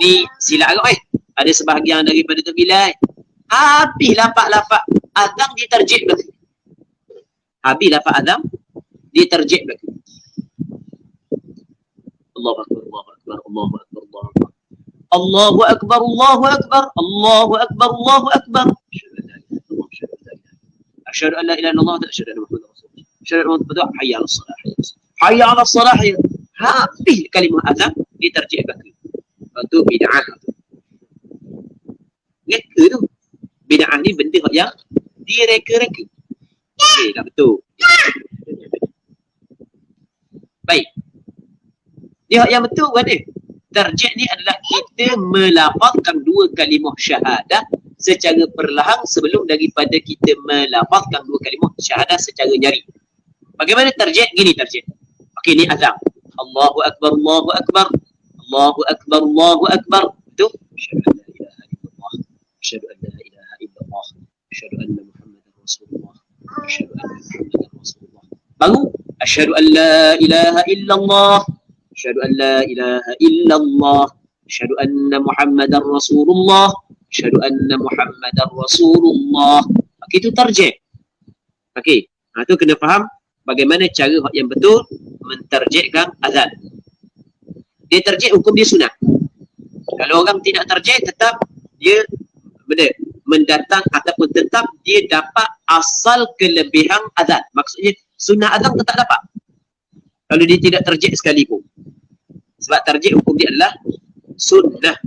Speaker 2: Ni silap agak Ada sebahagian daripada tu bila habis lafaz-lafaz azam dia tarji' belakang. Habis lafaz azam dia tarji' belakang. Allahu akbar, Allahu akbar, Allahu akbar, Allahu akbar, Allahu akbar, Allahu akbar, Allahu akbar. Asyhadu an la ilaha illallah wa asyhadu anna Muhammadar Rasulullah. Asyhadu anna Muhammadar hayya 'alas salah, hayya 'alas salah. Habis kalimah azan diterjemah belaka. Itu bid'ah. Reka tu. Bid'ah ni benda yang direka-reka. Okey, dah betul. Baik. Dia yang betul buat dia. Tarjih ni adalah kita melafazkan dua kalimah syahadah secara perlahan sebelum daripada kita melafazkan dua kalimah syahadah secara nyari. Bagaimana tarjih? Gini tarjih. Okey, ni azam. Allahu akbar, Allahu akbar, Allahu akbar, Allahu akbar. Itu asyhadu an la ilaha illallah, asyhadu an la ilaha illallah, asyhadu anna Muhammadar Rasulullah, asyhadu anna Muhammadar Rasulullah. Baru asyhadu an la ilaha illallah, asyhadu an la ilaha illallah, asyhadu anna Muhammadar Rasulullah, asyhadu anna Muhammadar Rasulullah. Okey, itu tarjih. Okey, tu kena faham bagaimana cara yang betul mentarjihkan azan. Dia tarjih hukum dia sunat. Kalau orang tidak tarjih tetap dia benda mendatang ataupun tetap dia dapat asal kelebihan azan. Maksudnya sunat azan tetap dapat. Kalau dia tidak tarjih sekalipun. Sebab tarjih hukum dia adalah sunnah.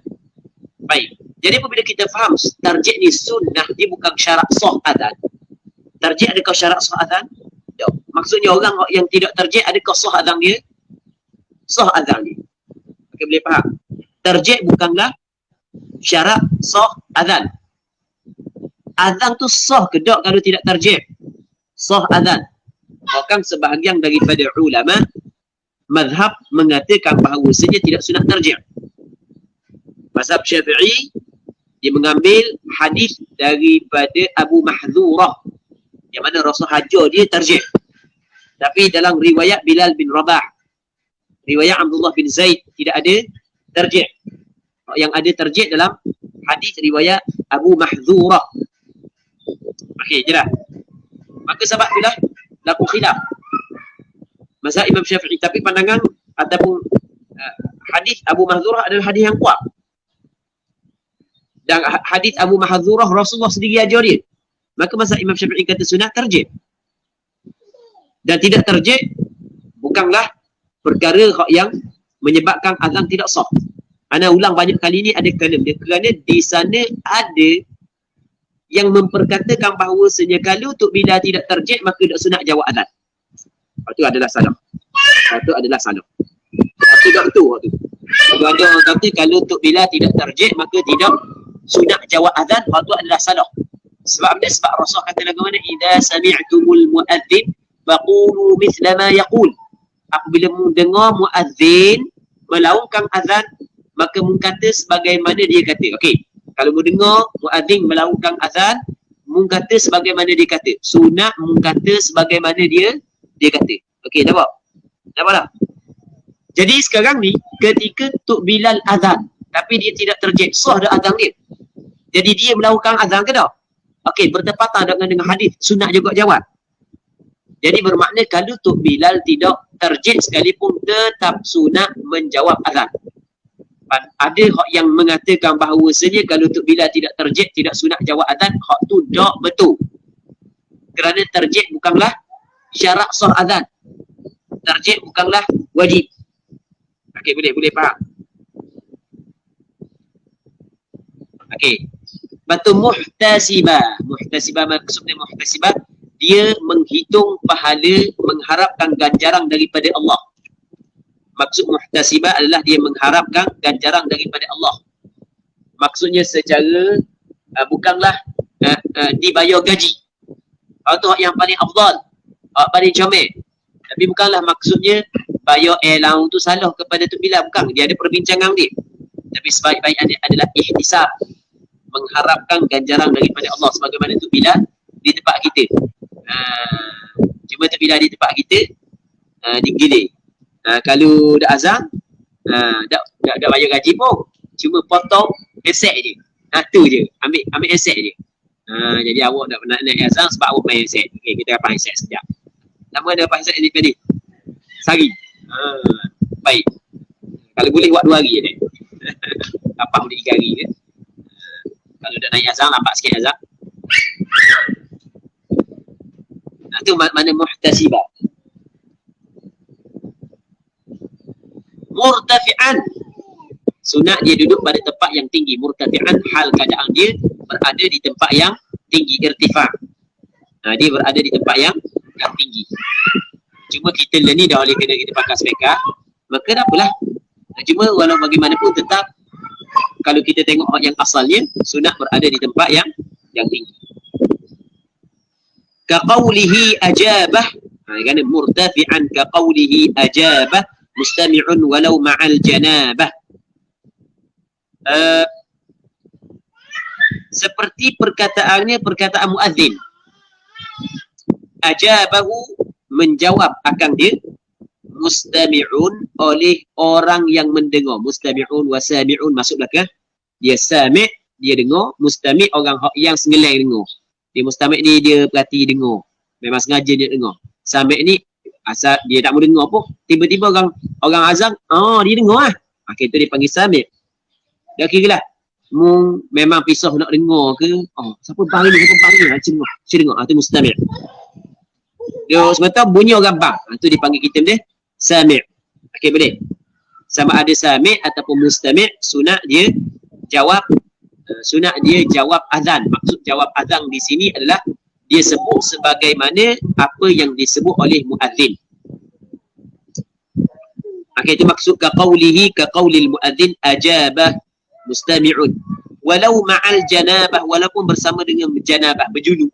Speaker 2: Baik. Jadi apabila kita faham tarjih ni sunnah, dia bukan syarat sah azan. Tarjih adakah syarat sah azan? Tak. Maksudnya orang yang tidak tarjih adakah sah azan dia? Sah azan dia. Okey, boleh faham? Tarjih bukanlah syarat sah azan. Azan tu sah ke tak kalau tidak tarjih? Sah azan. Bahkan sebahagian daripada ulama mazhab mengatakan bahawasanya tidak sunat tarjih. Mazhab Syafi'i dia mengambil hadis daripada Abu Mahdzurah yang mana Rasul hajar dia tarjih. Tapi dalam riwayat Bilal bin Rabah, riwayat Abdullah bin Zaid tidak ada tarjih. Yang ada tarjih dalam hadis riwayat Abu Mahdzurah. Okey, jelas. Maka sebab itulah laku khilaf mazhab Imam Syafi'i, tapi pandangan ataupun hadis Abu Mahdzurah adalah hadis yang kuat. Dan hadis Abu Mahdzurah Rasulullah sendiri ajar dia. Maka mazhab Imam Syafi'i kata sunat tarjih. Dan tidak tarjih bukanlah perkara yang menyebabkan azan tidak sah. Ana ulang banyak kali ni ada kerana di sana ada yang memperkatakan bahawasanya kalau Tok Bilal tidak tarjih maka tak sunat jawab azan. Itu adalah salah. Itu adalah salah. Itu tak betul waktu. Kalau ada orang kata kalau Tok Bilal tidak tarjih maka tidak sunat jawab azan, itu adalah salah. Sebab apa? Sebab Rasul kata lagu mana? Idza sami'tumul muadzin faqulu mithla ma yaqul. Apabila mendengar muadzin melaungkan azan, maka mengkata sebagaimana dia kata. Okey. Kalau mendengar muadzin melaungkan azan, mengkata sebagaimana dia kata. Sunat mengkata sebagaimana dia kata. Okey, nampak? Nampak tak? Jadi sekarang ni ketika Tok Bilal azan tapi dia tidak tarjih, sah dah azan dia. Jadi dia melakukan azan ke tak? Okey, bertepatan dengan hadis sunat juga jawab. Jadi bermakna kalau Tok Bilal tidak tarjih sekalipun tetap sunat menjawab azan. Ada hak yang mengatakan bahawasanya kalau Tok Bilal tidak tarjih tidak sunat jawab azan, hak tu tak betul. Kerana tarjih bukanlah syarat sah azan. Tarjih bukanlah wajib. Okey, boleh faham. Okey. Batu muhtasibah. Muhtasibah maksudnya muhtasibah, dia menghitung pahala, mengharapkan ganjaran daripada Allah. Maksud muhtasibah adalah dia mengharapkan ganjaran daripada Allah. Maksudnya secara bukanlah dibayar gaji. Atau yang paling afdal, paling comel. Tapi bukanlah maksudnya bayar allowance tu salah kepada Tok Bilal, bukan. Dia ada perbincangan dia. Tapi sebaik-baiknya adalah ihtisab, mengharapkan ganjaran daripada Allah, sebagaimana Tok Bilal di tempat kita. Cuma Tok Bilal di tempat kita digilir. Kalau dah azan, dah bayar gaji pun, cuma potong aset je. Tu je, ambil aset je. Jadi awak nak naik azan sebab awak main aset. Okey, kita dapat aset sekejap. Lama dah dapat aset ni tadi? Sehari. Baik. Kalau boleh buat 2 hari je. Dapat boleh 3 hari ke. Kalau dah naik azan, lambat sikit azan. Tu mana muhtasibah. Murtafi'an. Sunat dia duduk pada tempat yang tinggi. Murtafi'an, hal keadaan dia berada di tempat yang tinggi, irtifa'. Dia berada di tempat yang tinggi. Cuma kita ni dah oleh kena kita pakai speka, maka tak apalah. Cuma walau bagaimanapun tetap kalau kita tengok yang asalnya, sunat berada di tempat yang tinggi. Ka qawlihi ajabah. Kerana murtafi'an ka qawlihi ajabah mustami'un walau ma'al janabah. Seperti perkataannya perkataan muadzin. Ajabahu, menjawab akan dia, mustami'un, oleh orang yang mendengar. Mustami'un wa sami'un masuk belakang. Dia sami', dia dengar. Mustami' orang yang sengeleng dengar. Dia mustami' ni dia perhati dengar. Memang sengaja dia dengar. Sami' ni asal dia tak mau dengar pun, tiba-tiba orang azan, dia dengar lah. Kita dia panggil sami'. Dah kira lah. Memang pisah nak dengar ke? Siapa bang ni? Saya dengar. Tu mustami'. Dia sebentar bunyi orang bang. Tu dipanggil kita dia sami'. Okey, boleh. Sama ada sami' ataupun mustami', sunat dia jawab azan. Maksud jawab azan di sini adalah dia sebut sebagaimana apa yang disebut oleh muadzin. Okey, itu maksud ka qawlihi ka qawlil muadzin ajabah mustami'un walau ma'al janabah, walaupun bersama dengan janabah, berjunub.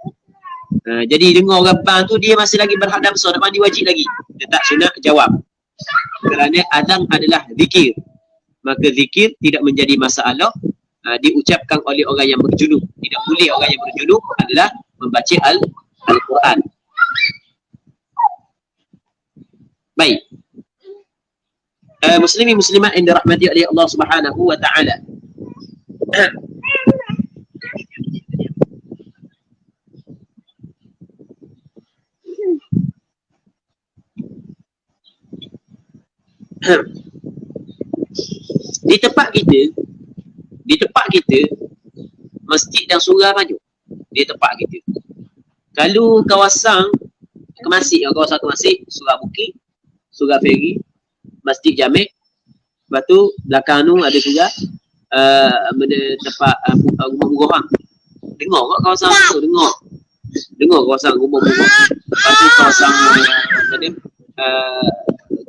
Speaker 2: Jadi dengar orang bang tu dia masih lagi berhadap besar, nak mandi wajib lagi, tetap sunat jawab. Kerana azan adalah zikir, maka zikir tidak menjadi masalah diucapkan oleh orang yang berjunub. Tidak boleh orang yang berjunub adalah membaca Al-Quran. Baik. Muslimin muslimat yang dirahmati oleh Allah Subhanahu wa taala. Di tempat kita masjid dan surau banyak di tempat kita. Kalau kawasan Kemasik, Surau Bukit, Surau Feri, Masjid Jamek, lepas tu belakang tu ada juga tempat rumah murah. Dengar kat kawasan tu, dengar kawasan rumah murah. Lepas tu kawasan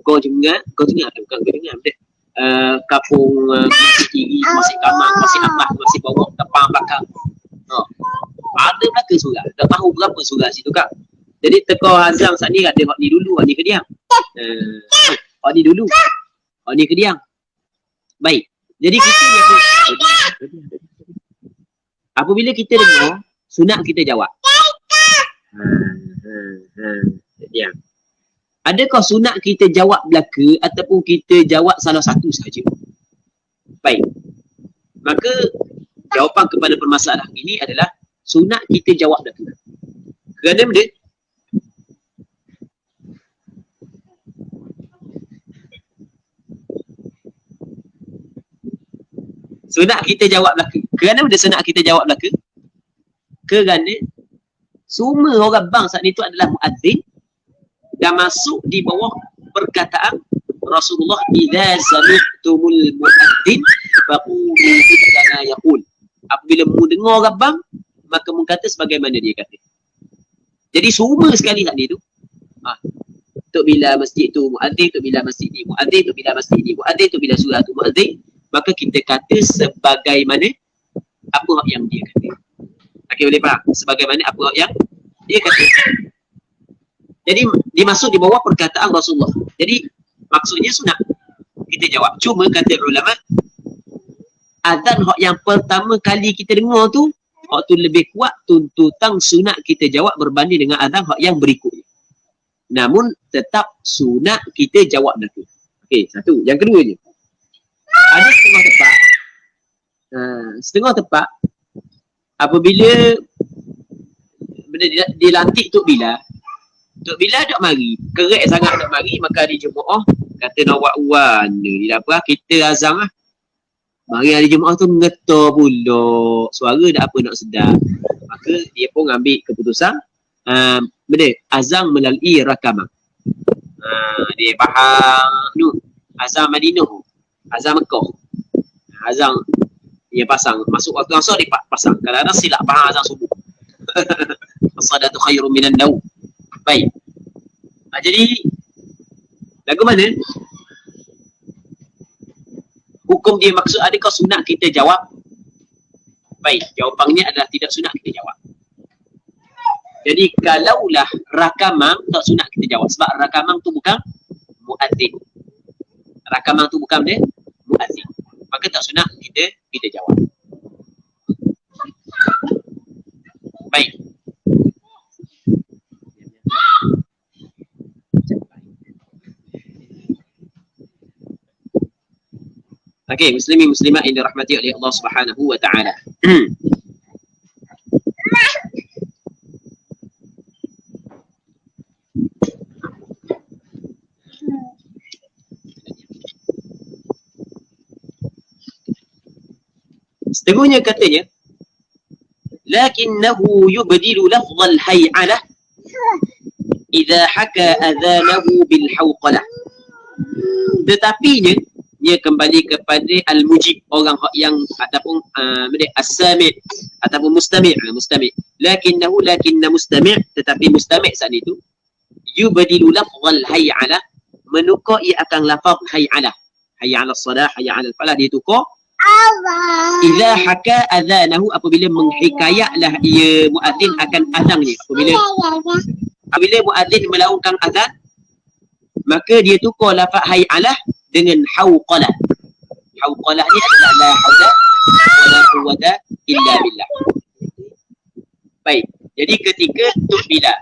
Speaker 2: Kau Jengat bukan Kau Jengat dia. Kapung kiri, masih kamar, masih atas, masih bawah, depan belakang. Ada belakang surau. Tak tahu berapa surau situ kak. Jadi teka azam saat ni kata hak ni dulu, hak ni kediang. Hak ni dulu, hak ni kediang. Baik. Jadi kita apabila kita dengar, sunat kita jawab. Kediang. Adakah sunat kita jawab belaka ataupun kita jawab salah satu sahaja? Baik. Maka jawapan kepada permasalahan ini adalah sunat kita jawab belaka. Kerana benda sunat kita jawab belaka. Kerana benda sunat kita jawab belaka? Kerana semua orang bang saat itu adalah muadzin dan masuk di bawah perkataan Rasulullah, idza sami'tumul muadzin faqulu mithla ma yaqul. Apabila mu dengar Rabbang, maka mu kata sebagaimana dia kata. Jadi semua sekali tadi tu. Tok bila masjid tu muadzin, tok bila masjid ni muadzin, tok bila masjid ni muadzin, tok bila surah tu muadzin, maka kita kata sebagaimana apa yang dia kata. Okey, boleh faham? Sebagaimana apa yang dia kata. Jadi dimaksud di bawah perkataan Rasulullah. Jadi maksudnya sunat. Kita jawab. Cuma kata ulama, azan hak yang pertama kali kita dengar tu, hak tu lebih kuat tuntutan sunat kita jawab berbanding dengan azan hak yang berikutnya. Namun tetap sunat kita jawab nanti. Okey, satu. Yang kedua je. Ada setengah tepat apabila benda dilantik Tok Bila tak mari, kerek sangat tak mari, maka hari Jumaat kata nak buat wan ni apa kita azan lah. Mari hari Jumaat tu mengetar pula, suara dah apa nak sedap. Maka dia pun ambil keputusan benda azan melalui rakaman. Dia faham tu azan Madinah, azan Mekah, azan dia pasang masuk waktu asar dia pasang. Kadang-kadang silap faham azan subuh. As-salatu khairum minan naum. Baik. Jadi lagu mana? Hukum dia maksud adakah sunat kita jawab? Baik, jawapannya adalah tidak sunat kita jawab. Jadi kalaulah rakamang tak sunat kita jawab sebab rakamang tu bukan muadzin. Rakamang tu bukan dia muadzin. Maka tak sunat kita jawab. Baik. Okey, muslimin muslimat yang dirahmati oleh Allah Subhanahu wa taala. Setengahnya katanya lakinnahu yubdilu lafdhal hay'alah idza haka adhanahu bil hawqalah. Tetapinya dia kembali kepada al-mujib, orang yang ataupun as-sami' ataupun mustami'. Lakinna mustami', tetapi mustami' saat itu yubdilu lafdhal hay'alah, menukar ia akan lafaz hay'alah. Hayya 'alas salah, hayya 'alal falah, dia tukar idza haka adhanahu, apabila menghikayatlah ia muadzin akan azannya. Apabila muadzin melaungkan azan, maka dia tukar lafaz hay'alah dengan hauqalah. Hauqalah ni adalah la haula wala quwwata illa billah. Baik. Jadi ketika Tok Bila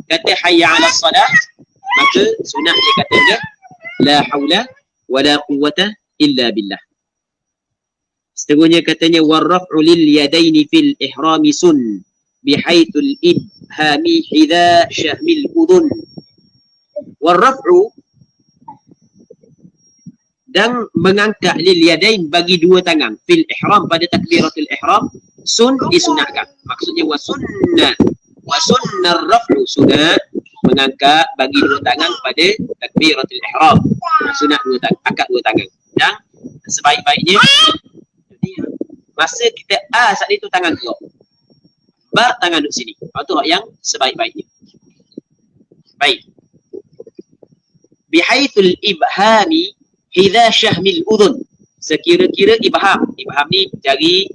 Speaker 2: kata hayya 'alas salah, maka sunat dia kata la haula wala quwwata illa billah. Setengahnya katanya warraf'u lil yadaini fil ihrami sun bihaitsul ibhami hidha syahmil udhun. Warraf'u, dan mengangkat lil yadain bagi dua tangan fil ihram, pada takbiratul ihram, sun disunatkan. Maksudnya wa sunnar raf'u, sunat mengangkat bagi dua tangan pada takbiratul ihram. Sunat dua tangan, angkat dua tangan. Dan sebaik-baiknya masa kita saat itu tangan keluar, bar tangan duduk sini. Itu yang sebaik-baiknya. Baik. Bihaitsul ibhami hidha syahmil udhun, sekira-kira ibham. Ibham ni jari,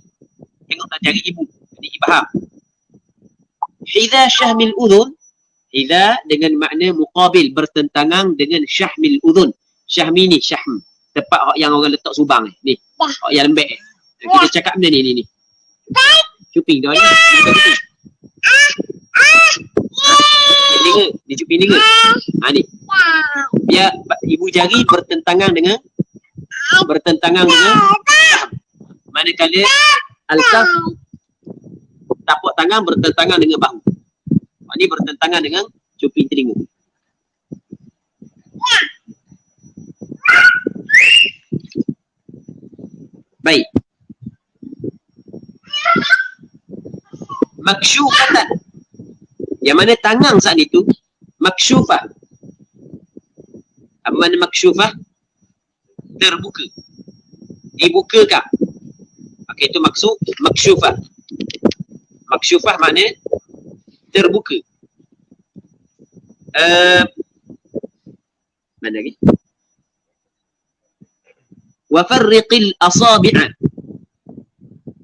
Speaker 2: tengok tak jari ibu, ini ibham. Hidha syahmil udhun, hidha dengan makna muqabil, bertentangan dengan syahmil udhun. Syahmi ni, syahm, tempat yang orang letak subang ni, yang lembek ni. Kita cakap benda ni. Cuping dah ni. Telinga, dia cuping telinga. Ni. Biar ibu jari bertentangan dengan manakala al-kaf, tapak tangan bertentangan dengan bahu. Ini bertentangan dengan cuping telinga. Baik. Maksyufatan, yang mana tangan saat itu maksyufah. Apa makna maksyufah? Terbuka, dibukakan. Okey, itu maksud maksyufah. Maksyufah makna terbuka. Mana lagi? Wa farriqil asabi'a.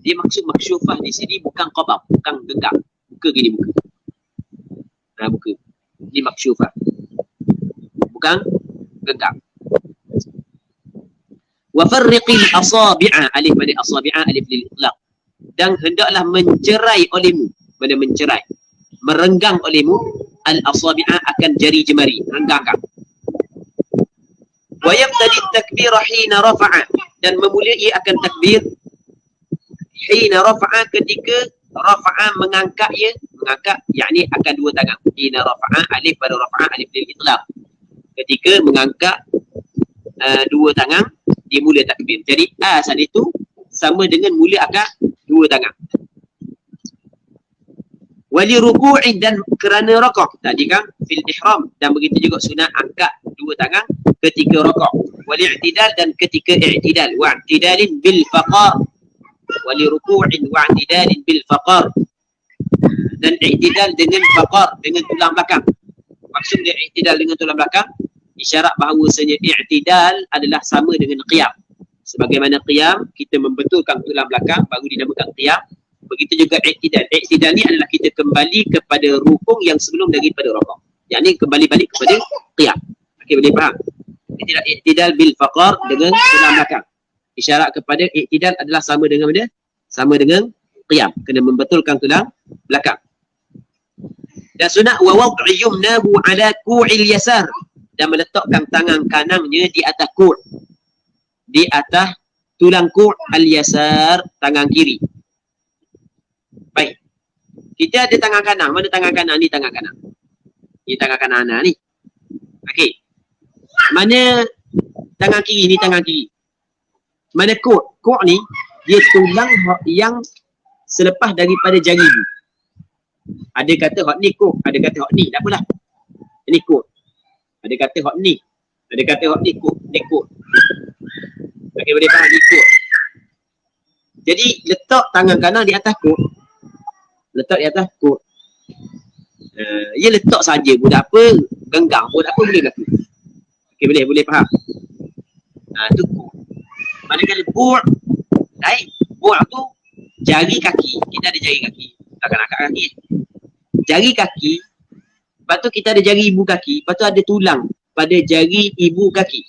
Speaker 2: Dia maksud maksyufah di sini bukan qabab, bukan genggam. Buka gini buka. Buka. Ini maksyufah. Bukan genggam. Wa farriqil asabi'a, alif pada asabi'a, alif lil itlaq. Dan hendaklah mencerai olehmu, mana mencerai, merenggang olehmu al asabi'a akan jari jemari, renggangkan. Wa yabtadi takbir hina rafa'a, dan memulai akan takbir hina rafa'a ketika rafa'a mengangkat ya, mengangkat yakni akan dua tangan. Hina rafa'a, alif pada rafa'a, alif lil itlaq. Ketika mengangkat dua tangan dimula takbir. Jadi asal itu sama dengan mula akan dua tangan. Wali ruku'in, dan kerana rakaat tadi kan fil ihram, dan begitu juga sunat angkat dua tangan ketika rakaat. Wali i'tidal, dan ketika i'tidal, wa i'tidalin bil faqar. Wali ruku'in wa i'tidalin bil faqar, dan i'tidal dengan faqar, dengan tulang belakang. Maksudnya i'tidal dengan tulang belakang isyarat bahawasanya i'tidal adalah sama dengan qiyam. Sebagaimana qiyam kita membetulkan tulang belakang baru dinamakan qiyam, begitu juga i'tidal. I'tidal ni adalah kita kembali kepada rukun yang sebelum daripada rakaat. Yang ni kembali balik kepada qiyam. Okey, boleh faham? I'tidal bil faqar dengan tulang belakang. Isyarat kepada i'tidal adalah sama dengan mana? Sama dengan qiyam. Kena membetulkan tulang belakang. Dan sunat wa wad'i yumnahu ala ku'il yasar, dan meletakkan tangan kanannya di atas ku', di atas tulang ku' al-yasar, tangan kiri. Baik. Kita ada tangan kanan. Mana tangan kanan? Ni tangan kanan. Ni tangan kanan Ana ni. Okey. Mana tangan kiri? Ni tangan kiri. Mana ku'? Ku' ni dia tulang yang selepas daripada jari ni. Ada kata hot ni ku', ada kata hot ni. Tak apalah. Ini ku'. Ada kata hot ni. Ada kata hot ni ku'. Ni ku'. Okey, boleh faham? Ni ku'. Jadi letak tangan kanan di atas ku'. Letak di atas ku'. Ia letak saja pun tak apa. Genggang pun tak apa, boleh berlaku. Okey, boleh faham? Tu ku'. Manakala bu', baik. Bu' tu jari kaki. Kita ada jari kaki. Takkan angkat kaki. Jari kaki. Lepas tu kita ada jari ibu kaki. Lepas tu ada tulang pada jari ibu kaki.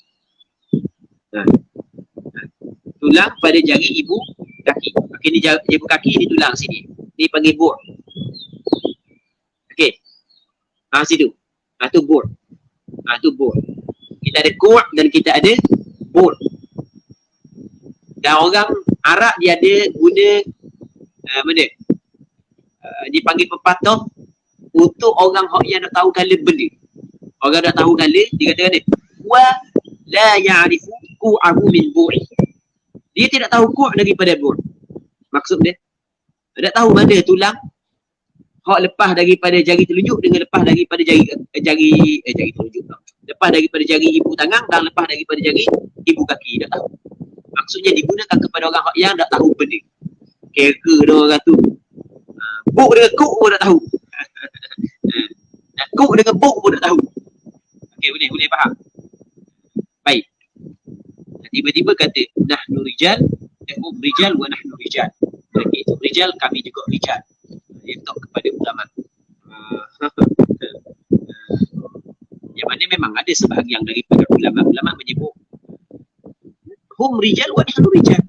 Speaker 2: Tulang pada jari ibu kaki. Okey, ni ibu kaki, ni tulang sini. Ni panggil bu'. Okey. Situ. Tu bu'. Tu bu'. Kita ada ku' dan kita ada bu'. Dan orang Arab dia ada guna mana? Dipanggil pepatah untuk orang yang nak tahu kala benda. Orang nak tahu kala, dia kata wa la ya'rifu ku'ahu min bu'i. Dia tidak tahu ku' daripada bu'. Maksud dia, tak tahu mana tulang hak lepas daripada jari telunjuk dengan lepas daripada jari telunjuk. Lepas daripada jari ibu tangan dan lepas daripada jari ibu kaki, tak tahu. Maksudnya digunakan kepada orang yang tak tahu benda. Kira dia orang tu. Buk dengan kuk pun tak tahu. Kuk dengan buk pun tak tahu. Okey, boleh faham? Baik. Tiba-tiba kata nahnu rijal, hum rijal wa nahnu rijal. Mereka itu rijal, kami juga rijal. Dia letak kepada ulama. Yang mana memang ada sebahagian daripada ulama menyebut hum rijal wa nahnu rijal.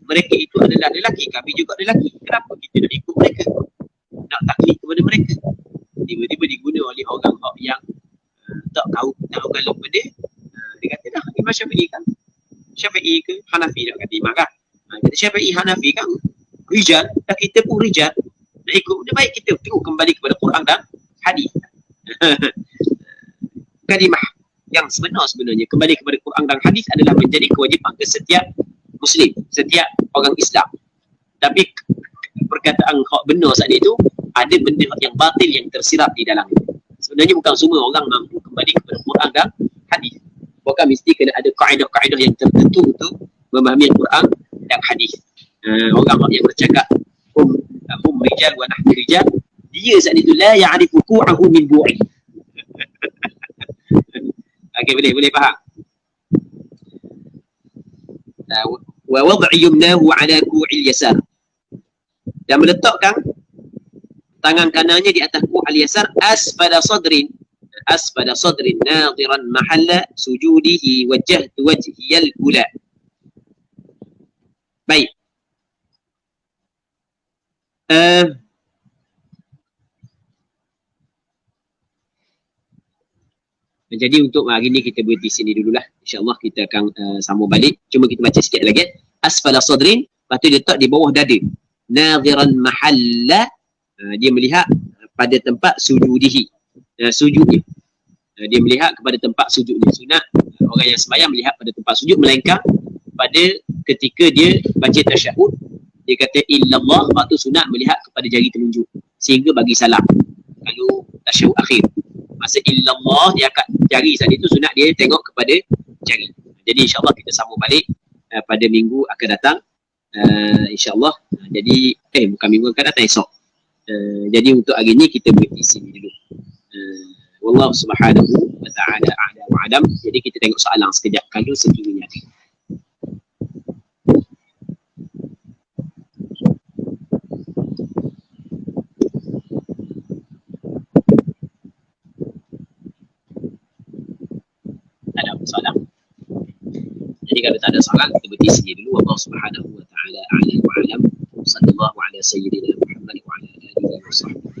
Speaker 2: Mereka itu adalah lelaki, kami juga lelaki. Kenapa kita nak ikut mereka? Nak taklid kepada mereka? Tiba-tiba diguna oleh orang yang tak tahu kalau benda. Dia kata dah, Imam Syafi'i kan? Syafi'i ke Hanafi nak kata Imam kan? Kata Syafi'i Hanafi kan? Rijal, dan kita pun rijal. Nak ikut benda baik, kita tengok kembali kepada Quran dan hadis. Kalimah yang sebenarnya kembali kepada Quran dan hadis adalah menjadi kewajipan ke setiap Muslim, setiap orang Islam. Tapi perkataan hak benar saat itu ada benda yang batil yang tersilap di dalamnya. Sebenarnya bukan semua orang mampu kembali kepada Quran dan hadis. Bukan mesti kena ada kaedah-kaedah yang tertentu untuk memahami Quran dan hadis. Orang yang bercakap hum rijal wa nahnu rijal, dia saat itu la ya'rifu ku'ahu min bu'i. Okey, boleh faham. Wa wad'i yumnahu ala ku'il yasar, dan meletakkan tangan kanannya di atas ku'al yasar asfala sadrin nadiran mahalla sujudihi wajjahtu wajhiyal ula. Baik. Jadi untuk hari ni kita berhenti sini dululah. InsyaAllah kita akan sambung balik. Cuma kita baca sikit lagi. Asfala sadrin, lepas tu dia letak di bawah dada. Nadhiran mahalla, dia melihat pada tempat sujudihi, sujudnya. Dia melihat kepada tempat sujudnya. Sunat orang yang sembahyang melihat pada tempat sujud, melainkan pada ketika dia baca tasyahud, dia kata illallah, lepas tu sunat melihat kepada jari telunjuk sehingga bagi salam. Kalau tasyahud akhir, masa illallah dia angkat jari saat itu, sunat dia tengok kepada jari. Jadi insyaAllah kita sambung balik pada minggu akan datang, insyaAllah. Jadi bukan minggu akan datang, esok. Jadi untuk hari ni kita berhenti sini dulu. Wallahu subhanahu wa ta'ala a'lam wa alam. Jadi kita tengok soalan sekejap kalau sekiranya ada. Ada soalan? Jadi kalau tak ada soalan, kita berhenti sini dulu. Allah subhanahu wa ta'ala a'lam wa alam. Sallallahu ala sayyidina Muhammad wa ala alihi wa sahbihi.